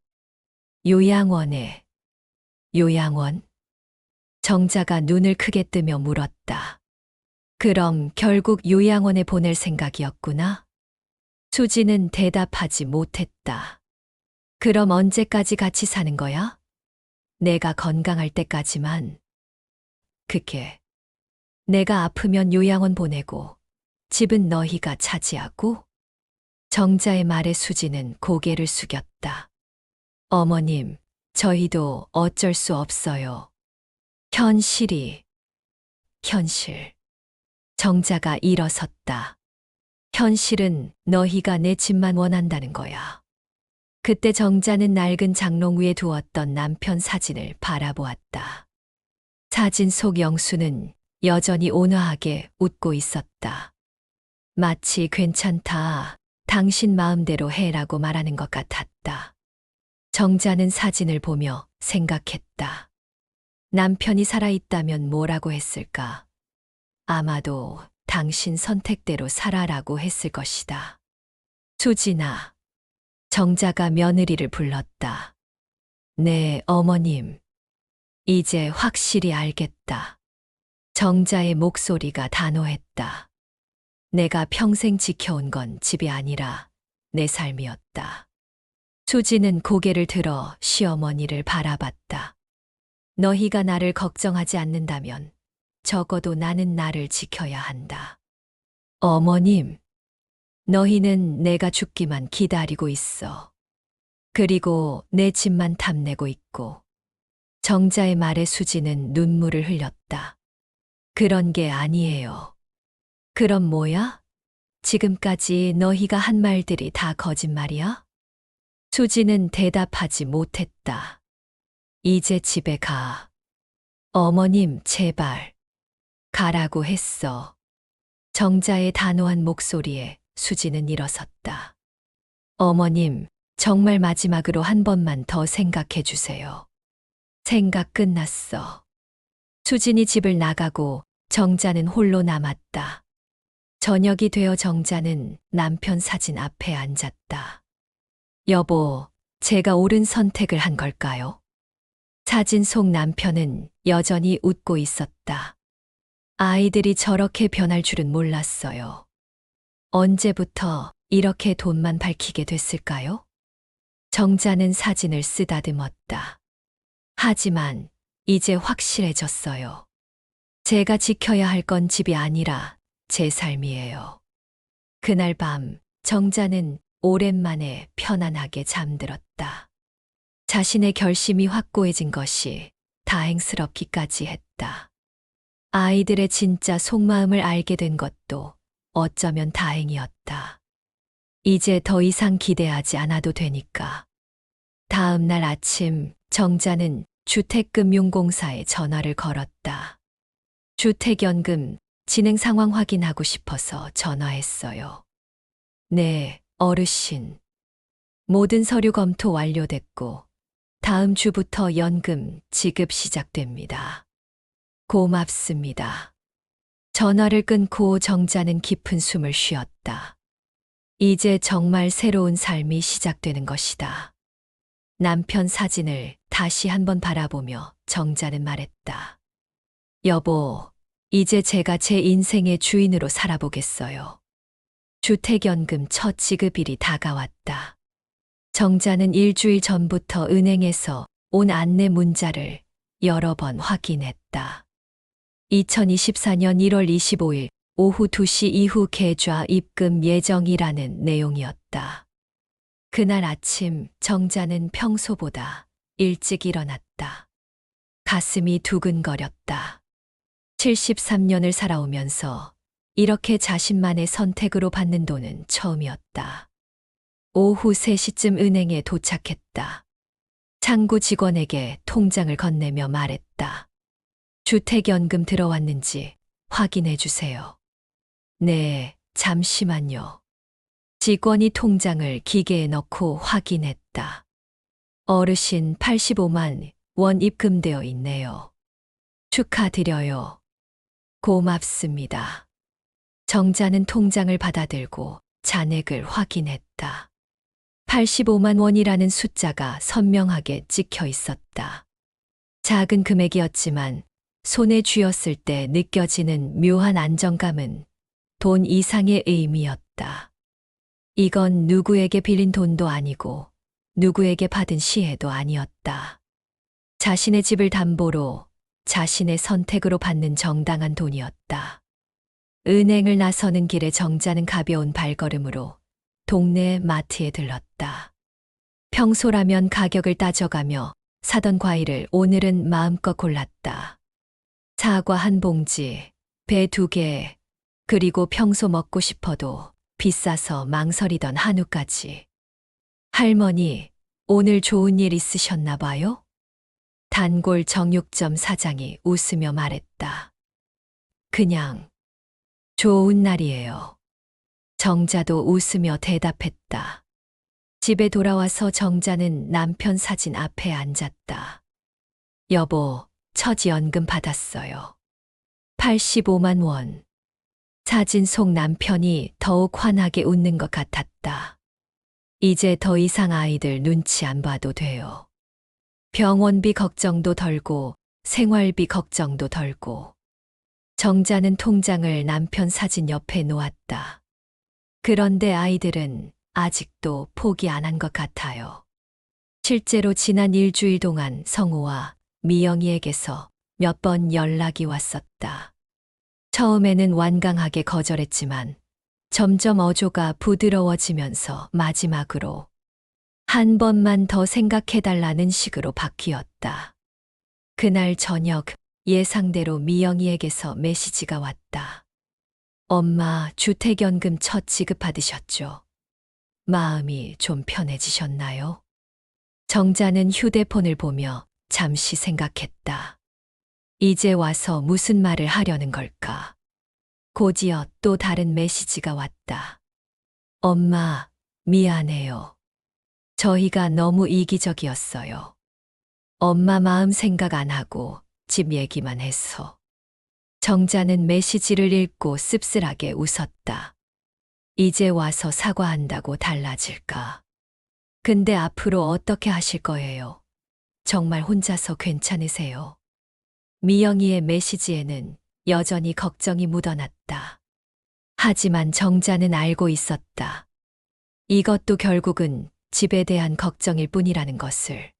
요양원에. 요양원? 정자가 눈을 크게 뜨며 물었다. 그럼 결국 요양원에 보낼 생각이었구나? 수진은 대답하지 못했다. 그럼 언제까지 같이 사는 거야? 내가 건강할 때까지만. 그게 내가 아프면 요양원 보내고 집은 너희가 차지하고? 정자의 말에 수진은 고개를 숙였다. 어머님, 저희도 어쩔 수 없어요. 현실. 정자가 일어섰다. 현실은 너희가 내 집만 원한다는 거야. 그때 정자는 낡은 장롱 위에 두었던 남편 사진을 바라보았다. 사진 속 영수는 여전히 온화하게 웃고 있었다. 마치 괜찮다, 당신 마음대로 해라고 말하는 것 같았다. 정자는 사진을 보며 생각했다. 남편이 살아있다면 뭐라고 했을까? 아마도 당신 선택대로 살아라고 했을 것이다. 수진아. 정자가 며느리를 불렀다. 네, 어머님. 이제 확실히 알겠다. 정자의 목소리가 단호했다. 내가 평생 지켜온 건 집이 아니라 내 삶이었다. 수지는 고개를 들어 시어머니를 바라봤다. 너희가 나를 걱정하지 않는다면 적어도 나는 나를 지켜야 한다. 어머님, 너희는 내가 죽기만 기다리고 있어. 그리고 내 집만 탐내고 있고. 정자의 말에 수지는 눈물을 흘렸다. 그런 게 아니에요. 그럼 뭐야? 지금까지 너희가 한 말들이 다 거짓말이야? 수지는 대답하지 못했다. 이제 집에 가. 어머님, 제발. 가라고 했어. 정자의 단호한 목소리에 수지는 일어섰다. 어머님, 정말 마지막으로 한 번만 더 생각해 주세요. 생각 끝났어. 수진이 집을 나가고 정자는 홀로 남았다. 저녁이 되어 정자는 남편 사진 앞에 앉았다. 여보, 제가 옳은 선택을 한 걸까요? 사진 속 남편은 여전히 웃고 있었다. 아이들이 저렇게 변할 줄은 몰랐어요. 언제부터 이렇게 돈만 밝히게 됐을까요? 정자는 사진을 쓰다듬었다. 하지만 이제 확실해졌어요. 제가 지켜야 할 건 집이 아니라 제 삶이에요. 그날 밤 정자는 오랜만에 편안하게 잠들었다. 자신의 결심이 확고해진 것이 다행스럽기까지 했다. 아이들의 진짜 속마음을 알게 된 것도 어쩌면 다행이었다. 이제 더 이상 기대하지 않아도 되니까. 다음 날 아침 정자는 주택금융공사에 전화를 걸었다. 주택연금 진행 상황 확인하고 싶어서 전화했어요. 네, 어르신. 모든 서류 검토 완료됐고 다음 주부터 연금 지급 시작됩니다. 고맙습니다. 전화를 끊고 정자는 깊은 숨을 쉬었다. 이제 정말 새로운 삶이 시작되는 것이다. 남편 사진을 다시 한번 바라보며 정자는 말했다. 여보, 이제 제가 제 인생의 주인으로 살아보겠어요. 주택연금 첫 지급일이 다가왔다. 정자는 일주일 전부터 은행에서 온 안내 문자를 여러 번 확인했다. 2024년 1월 25일 오후 2시 이후 계좌 입금 예정이라는 내용이었다. 그날 아침 정자는 평소보다 일찍 일어났다. 가슴이 두근거렸다. 73년을 살아오면서 이렇게 자신만의 선택으로 받는 돈은 처음이었다. 오후 3시쯤 은행에 도착했다. 창구 직원에게 통장을 건네며 말했다. 주택연금 들어왔는지 확인해 주세요. 네, 잠시만요. 직원이 통장을 기계에 넣고 확인했다. 어르신 85만 원 입금되어 있네요. 축하드려요. 고맙습니다. 정자는 통장을 받아들고 잔액을 확인했다. 85만 원이라는 숫자가 선명하게 찍혀 있었다. 작은 금액이었지만 손에 쥐었을 때 느껴지는 묘한 안정감은 돈 이상의 의미였다. 이건 누구에게 빌린 돈도 아니고 누구에게 받은 시혜도 아니었다. 자신의 집을 담보로 자신의 선택으로 받는 정당한 돈이었다. 은행을 나서는 길에 정자는 가벼운 발걸음으로 동네 마트에 들렀다. 평소라면 가격을 따져가며 사던 과일을 오늘은 마음껏 골랐다. 사과 한 봉지, 배 2개, 그리고 평소 먹고 싶어도 비싸서 망설이던 한우까지. 할머니, 오늘 좋은 일 있으셨나 봐요? 단골 정육점 사장이 웃으며 말했다. 그냥 좋은 날이에요. 정자도 웃으며 대답했다. 집에 돌아와서 정자는 남편 사진 앞에 앉았다. 여보, 첫 연금 받았어요. 85만 원. 사진 속 남편이 더욱 환하게 웃는 것 같았다. 이제 더 이상 아이들 눈치 안 봐도 돼요. 병원비 걱정도 덜고 생활비 걱정도 덜고. 정자는 통장을 남편 사진 옆에 놓았다. 그런데 아이들은 아직도 포기 안 한 것 같아요. 실제로 지난 일주일 동안 성우와 미영이에게서 몇 번 연락이 왔었다. 처음에는 완강하게 거절했지만 점점 어조가 부드러워지면서 마지막으로 한 번만 더 생각해달라는 식으로 바뀌었다. 그날 저녁 예상대로 미영이에게서 메시지가 왔다. 엄마 주택연금 첫 지급받으셨죠? 마음이 좀 편해지셨나요? 정자는 휴대폰을 보며 잠시 생각했다. 이제 와서 무슨 말을 하려는 걸까? 곧이어 또 다른 메시지가 왔다. 엄마, 미안해요. 저희가 너무 이기적이었어요. 엄마 마음 생각 안 하고 집 얘기만 했어. 정자는 메시지를 읽고 씁쓸하게 웃었다. 이제 와서 사과한다고 달라질까? 근데 앞으로 어떻게 하실 거예요? 정말 혼자서 괜찮으세요? 미영이의 메시지에는 여전히 걱정이 묻어났다. 하지만 정자는 알고 있었다. 이것도 결국은 집에 대한 걱정일 뿐이라는 것을.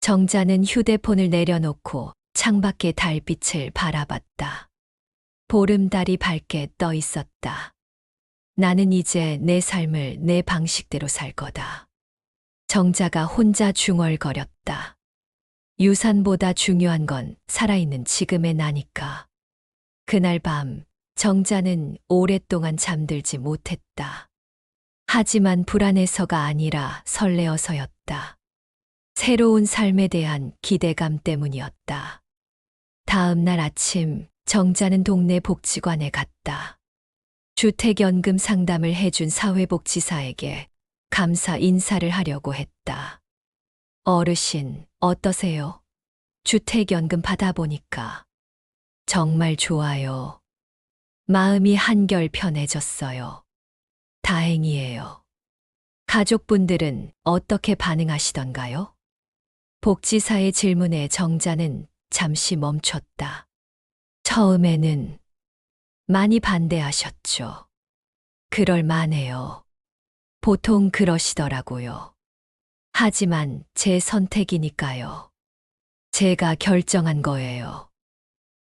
정자는 휴대폰을 내려놓고 창밖의 달빛을 바라봤다. 보름달이 밝게 떠 있었다. 나는 이제 내 삶을 내 방식대로 살 거다. 정자가 혼자 중얼거렸다. 유산보다 중요한 건 살아있는 지금의 나니까. 그날 밤 정자는 오랫동안 잠들지 못했다. 하지만 불안해서가 아니라 설레어서였다. 새로운 삶에 대한 기대감 때문이었다. 다음 날 아침 정자는 동네 복지관에 갔다. 주택연금 상담을 해준 사회복지사에게 감사 인사를 하려고 했다. 어르신, 어떠세요? 주택연금 받아보니까 정말 좋아요. 마음이 한결 편해졌어요. 다행이에요. 가족분들은 어떻게 반응하시던가요? 복지사의 질문에 정자는 잠시 멈췄다. 처음에는 많이 반대하셨죠. 그럴 만해요. 보통 그러시더라고요. 하지만 제 선택이니까요. 제가 결정한 거예요.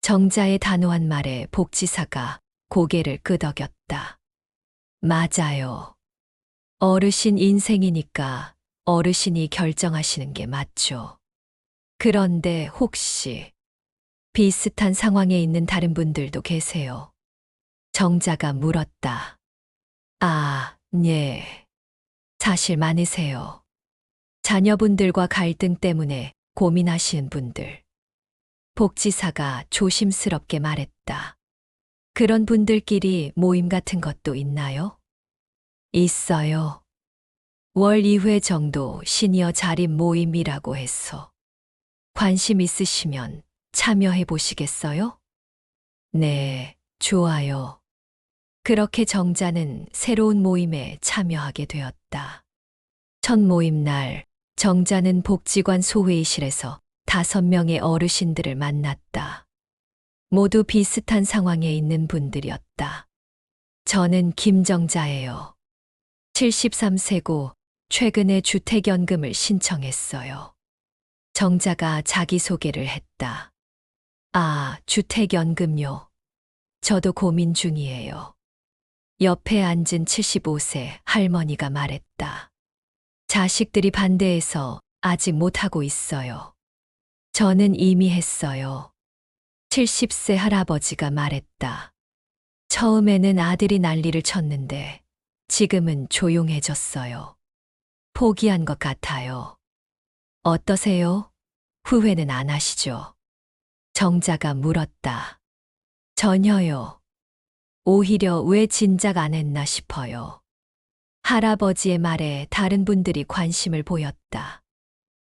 정자의 단호한 말에 복지사가 고개를 끄덕였다. 맞아요. 어르신 인생이니까 어르신이 결정하시는 게 맞죠. 그런데 혹시 비슷한 상황에 있는 다른 분들도 계세요? 정자가 물었다. 아, 네. 사실 많으세요. 자녀분들과 갈등 때문에 고민하시는 분들. 복지사가 조심스럽게 말했다. 그런 분들끼리 모임 같은 것도 있나요? 있어요. 월 2회 정도 시니어 자립 모임이라고 해서. 관심 있으시면 참여해 보시겠어요? 네, 좋아요. 그렇게 정자는 새로운 모임에 참여하게 되었다. 첫 모임 날, 정자는 복지관 소회의실에서 5명의 어르신들을 만났다. 모두 비슷한 상황에 있는 분들이었다. 저는 김정자예요. 73세고 최근에 주택연금을 신청했어요. 정자가 자기소개를 했다. 아, 주택연금요. 저도 고민 중이에요. 옆에 앉은 75세 할머니가 말했다. 자식들이 반대해서 아직 못하고 있어요. 저는 이미 했어요. 70세 할아버지가 말했다. 처음에는 아들이 난리를 쳤는데 지금은 조용해졌어요. 포기한 것 같아요. 어떠세요? 후회는 안 하시죠? 정자가 물었다. 전혀요. 오히려 왜 진작 안 했나 싶어요. 할아버지의 말에 다른 분들이 관심을 보였다.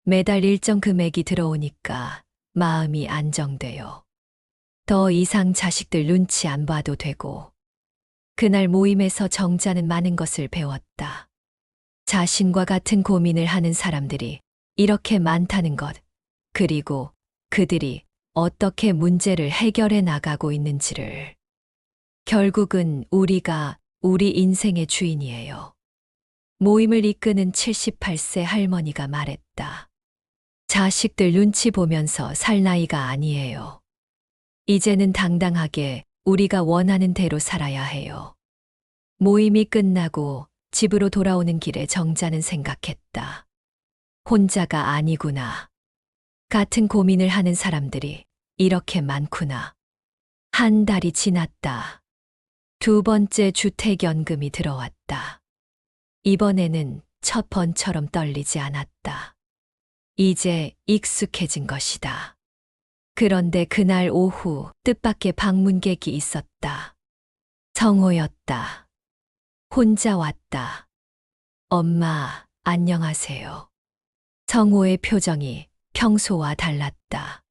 매달 일정 금액이 들어오니까 마음이 안정돼요. 더 이상 자식들 눈치 안 봐도 되고. 그날 모임에서 정자는 많은 것을 배웠다. 자신과 같은 고민을 하는 사람들이 이렇게 많다는 것, 그리고 그들이 어떻게 문제를 해결해 나가고 있는지를. 결국은 우리가 우리 인생의 주인이에요. 모임을 이끄는 78세 할머니가 말했다. 자식들 눈치 보면서 살 나이가 아니에요. 이제는 당당하게 우리가 원하는 대로 살아야 해요. 모임이 끝나고 집으로 돌아오는 길에 정자는 생각했다. 혼자가 아니구나. 같은 고민을 하는 사람들이 이렇게 많구나. 한 달이 지났다. 두 번째 주택연금이 들어왔다. 이번에는 첫 번처럼 떨리지 않았다. 이제 익숙해진 것이다. 그런데 그날 오후 뜻밖의 방문객이 있었다. 성호였다. 혼자 왔다. 엄마, 안녕하세요. 성호의 표정이 평소와 달랐다.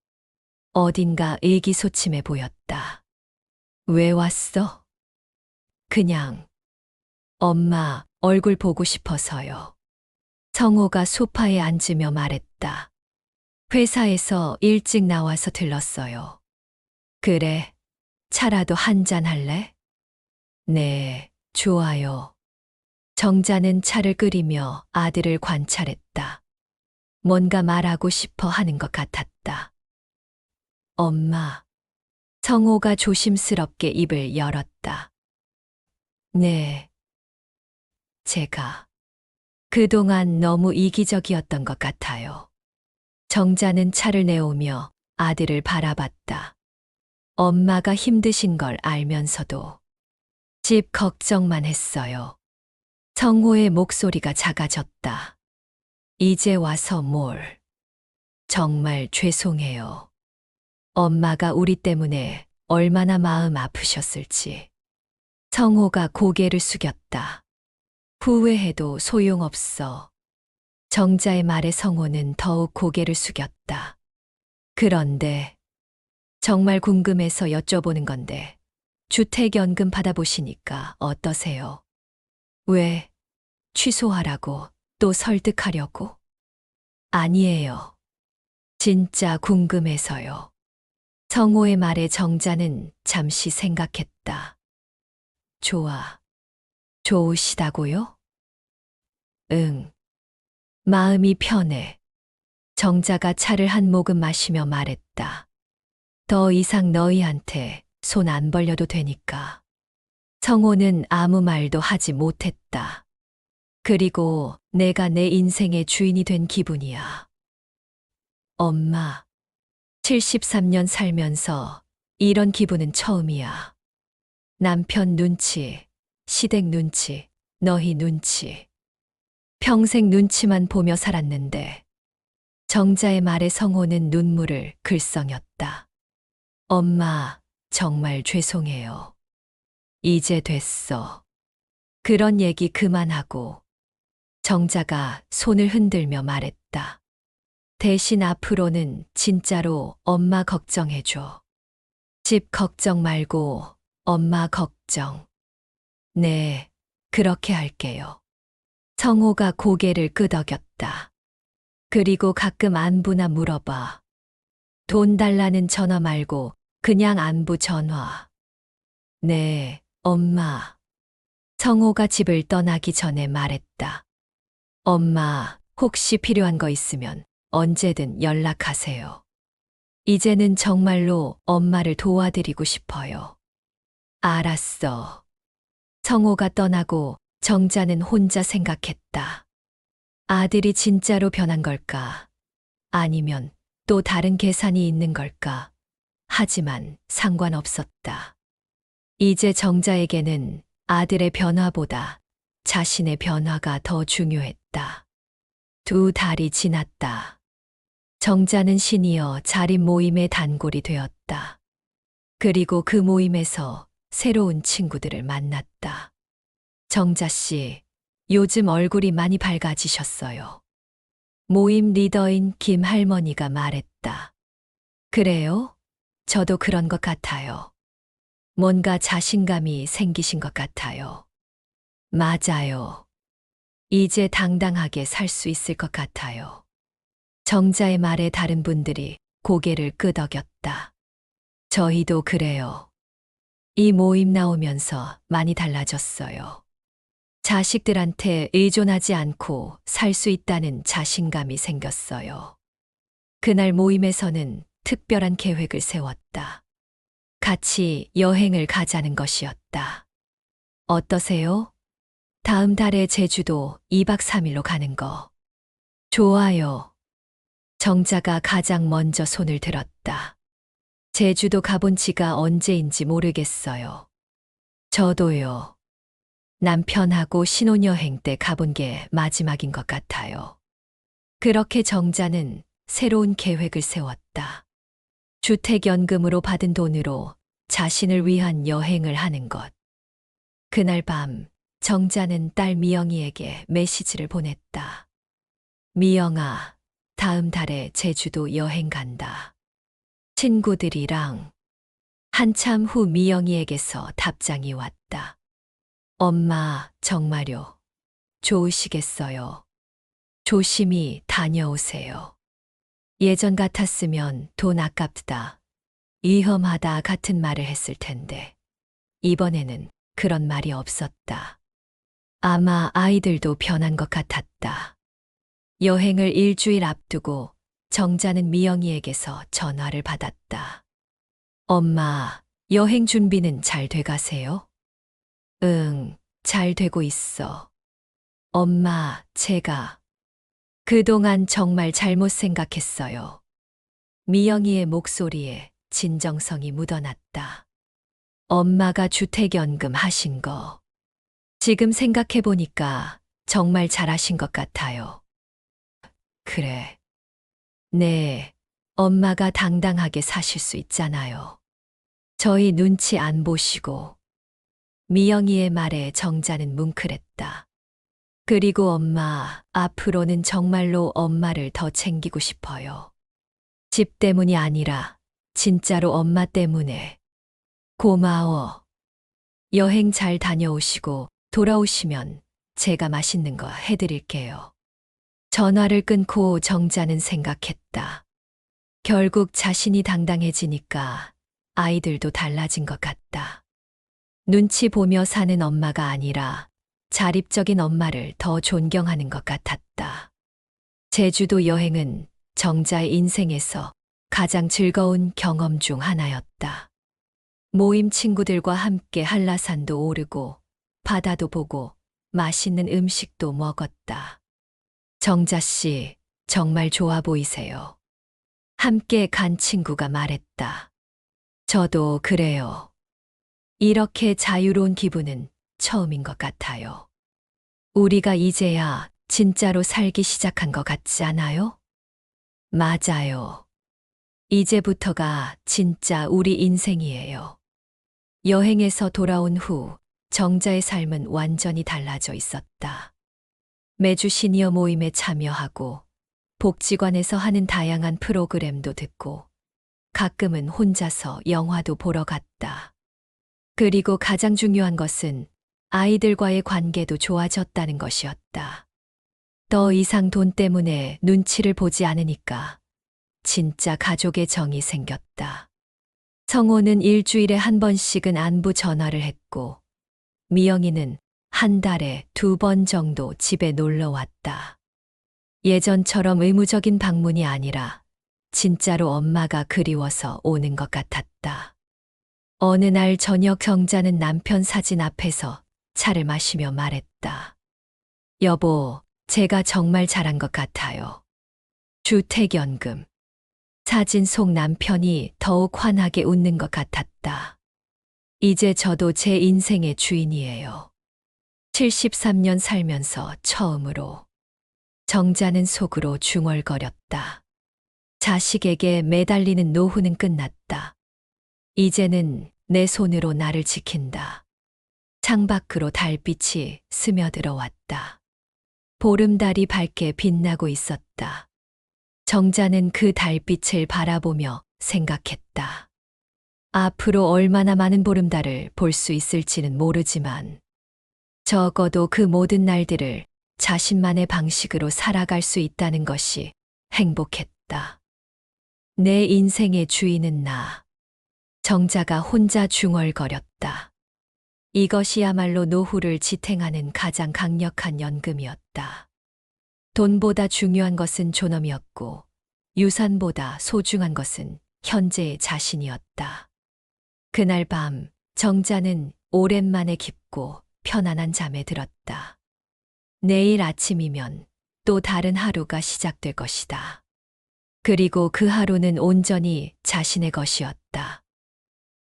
어딘가 의기소침해 보였다. 왜 왔어? 그냥 엄마 얼굴 보고 싶어서요. 성호가 소파에 앉으며 말했다. 회사에서 일찍 나와서 들렀어요. 그래, 차라도 한잔 할래? 네, 좋아요. 정자는 차를 끓이며 아들을 관찰했다. 뭔가 말하고 싶어 하는 것 같았다. 엄마. 성호가 조심스럽게 입을 열었다. 네. 제가 그동안 너무 이기적이었던 것 같아요. 정자는 차를 내오며 아들을 바라봤다. 엄마가 힘드신 걸 알면서도 집 걱정만 했어요. 성호의 목소리가 작아졌다. 이제 와서 뭘. 정말 죄송해요. 엄마가 우리 때문에 얼마나 마음 아프셨을지. 성호가 고개를 숙였다. 후회해도 소용없어. 정자의 말에 성호는 더욱 고개를 숙였다. 그런데 정말 궁금해서 여쭤보는 건데 주택연금 받아보시니까 어떠세요? 왜 취소하라고 또 설득하려고? 아니에요. 진짜 궁금해서요. 성호의 말에 정자는 잠시 생각했다. 좋으시다고요? 응. 마음이 편해. 정자가 차를 한 모금 마시며 말했다. 더 이상 너희한테 손 안 벌려도 되니까. 성호는 아무 말도 하지 못했다. 그리고 내가 내 인생의 주인이 된 기분이야. 엄마, 73년 살면서 이런 기분은 처음이야. 남편 눈치, 시댁 눈치, 너희 눈치. 평생 눈치만 보며 살았는데 정자의 말에 성호는 눈물을 글썽였다. 엄마, 정말 죄송해요. 이제 됐어. 그런 얘기 그만하고. 정자가 손을 흔들며 말했다. 대신 앞으로는 진짜로 엄마 걱정해줘. 집 걱정 말고 엄마 걱정. 네, 그렇게 할게요. 성호가 고개를 끄덕였다. 그리고 가끔 안부나 물어봐. 돈 달라는 전화 말고 그냥 안부 전화. 네, 엄마. 성호가 집을 떠나기 전에 말했다. 엄마, 혹시 필요한 거 있으면 언제든 연락하세요. 이제는 정말로 엄마를 도와드리고 싶어요. 알았어. 성호가 떠나고 정자는 혼자 생각했다. 아들이 진짜로 변한 걸까? 아니면 또 다른 계산이 있는 걸까? 하지만 상관없었다. 이제 정자에게는 아들의 변화보다 자신의 변화가 더 중요했다. 두 달이 지났다. 정자는 시니어 자립 모임의 단골이 되었다. 그리고 그 모임에서 새로운 친구들을 만났다. 정자 씨, 요즘 얼굴이 많이 밝아지셨어요. 모임 리더인 김 할머니가 말했다. 그래요? 저도 그런 것 같아요. 뭔가 자신감이 생기신 것 같아요. 맞아요. 이제 당당하게 살 수 있을 것 같아요. 정자의 말에 다른 분들이 고개를 끄덕였다. 저희도 그래요. 이 모임 나오면서 많이 달라졌어요. 자식들한테 의존하지 않고 살 수 있다는 자신감이 생겼어요. 그날 모임에서는 특별한 계획을 세웠다. 같이 여행을 가자는 것이었다. 어떠세요? 다음 달에 제주도 2박 3일로 가는 거. 좋아요. 정자가 가장 먼저 손을 들었다. 제주도 가본 지가 언제인지 모르겠어요. 저도요. 남편하고 신혼여행 때 가본 게 마지막인 것 같아요. 그렇게 정자는 새로운 계획을 세웠다. 주택연금으로 받은 돈으로 자신을 위한 여행을 하는 것. 그날 밤 정자는 딸 미영이에게 메시지를 보냈다. 미영아, 다음 달에 제주도 여행 간다. 친구들이랑. 한참 후 미영이에게서 답장이 왔다. 엄마, 정말요. 좋으시겠어요. 조심히 다녀오세요. 예전 같았으면 돈 아깝다, 위험하다 같은 말을 했을 텐데, 이번에는 그런 말이 없었다. 아마 아이들도 변한 것 같았다. 여행을 일주일 앞두고 정자는 미영이에게서 전화를 받았다. 엄마, 여행 준비는 잘 돼가세요? 응, 잘 되고 있어. 엄마, 제가 그동안 정말 잘못 생각했어요. 미영이의 목소리에 진정성이 묻어났다. 엄마가 주택연금 하신 거. 지금 생각해보니까 정말 잘하신 것 같아요. 그래. 네, 엄마가 당당하게 사실 수 있잖아요. 저희 눈치 안 보시고. 미영이의 말에 정자는 뭉클했다. 그리고 엄마, 앞으로는 정말로 엄마를 더 챙기고 싶어요. 집 때문이 아니라 진짜로 엄마 때문에. 고마워. 여행 잘 다녀오시고 돌아오시면 제가 맛있는 거 해드릴게요. 전화를 끊고 정자는 생각했다. 결국 자신이 당당해지니까 아이들도 달라진 것 같다. 눈치 보며 사는 엄마가 아니라 자립적인 엄마를 더 존경하는 것 같았다. 제주도 여행은 정자의 인생에서 가장 즐거운 경험 중 하나였다. 모임 친구들과 함께 한라산도 오르고 바다도 보고 맛있는 음식도 먹었다. 정자 씨, 정말 좋아 보이세요. 함께 간 친구가 말했다. 저도 그래요. 이렇게 자유로운 기분은 처음인 것 같아요. 우리가 이제야 진짜로 살기 시작한 것 같지 않아요? 맞아요. 이제부터가 진짜 우리 인생이에요. 여행에서 돌아온 후 정자의 삶은 완전히 달라져 있었다. 매주 시니어 모임에 참여하고 복지관에서 하는 다양한 프로그램도 듣고 가끔은 혼자서 영화도 보러 갔다. 그리고 가장 중요한 것은 아이들과의 관계도 좋아졌다는 것이었다. 더 이상 돈 때문에 눈치를 보지 않으니까 진짜 가족의 정이 생겼다. 성호는 일주일에 한 번씩은 안부 전화를 했고, 미영이는 한 달에 2번 정도 집에 놀러 왔다. 예전처럼 의무적인 방문이 아니라 진짜로 엄마가 그리워서 오는 것 같았다. 어느 날 저녁 정자는 남편 사진 앞에서 차를 마시며 말했다. 여보, 제가 정말 잘한 것 같아요. 주택연금. 사진 속 남편이 더욱 환하게 웃는 것 같았다. 이제 저도 제 인생의 주인이에요. 73년 살면서 처음으로. 정자는 속으로 중얼거렸다. 자식에게 매달리는 노후는 끝났다. 이제는 내 손으로 나를 지킨다. 창밖으로 달빛이 스며들어 왔다. 보름달이 밝게 빛나고 있었다. 정자는 그 달빛을 바라보며 생각했다. 앞으로 얼마나 많은 보름달을 볼 수 있을지는 모르지만 적어도 그 모든 날들을 자신만의 방식으로 살아갈 수 있다는 것이 행복했다. 내 인생의 주인은 나. 정자가 혼자 중얼거렸다. 이것이야말로 노후를 지탱하는 가장 강력한 연금이었다. 돈보다 중요한 것은 존엄이었고 유산보다 소중한 것은 현재의 자신이었다. 그날 밤 정자는 오랜만에 깊고 편안한 잠에 들었다. 내일 아침이면 또 다른 하루가 시작될 것이다. 그리고 그 하루는 온전히 자신의 것이었다.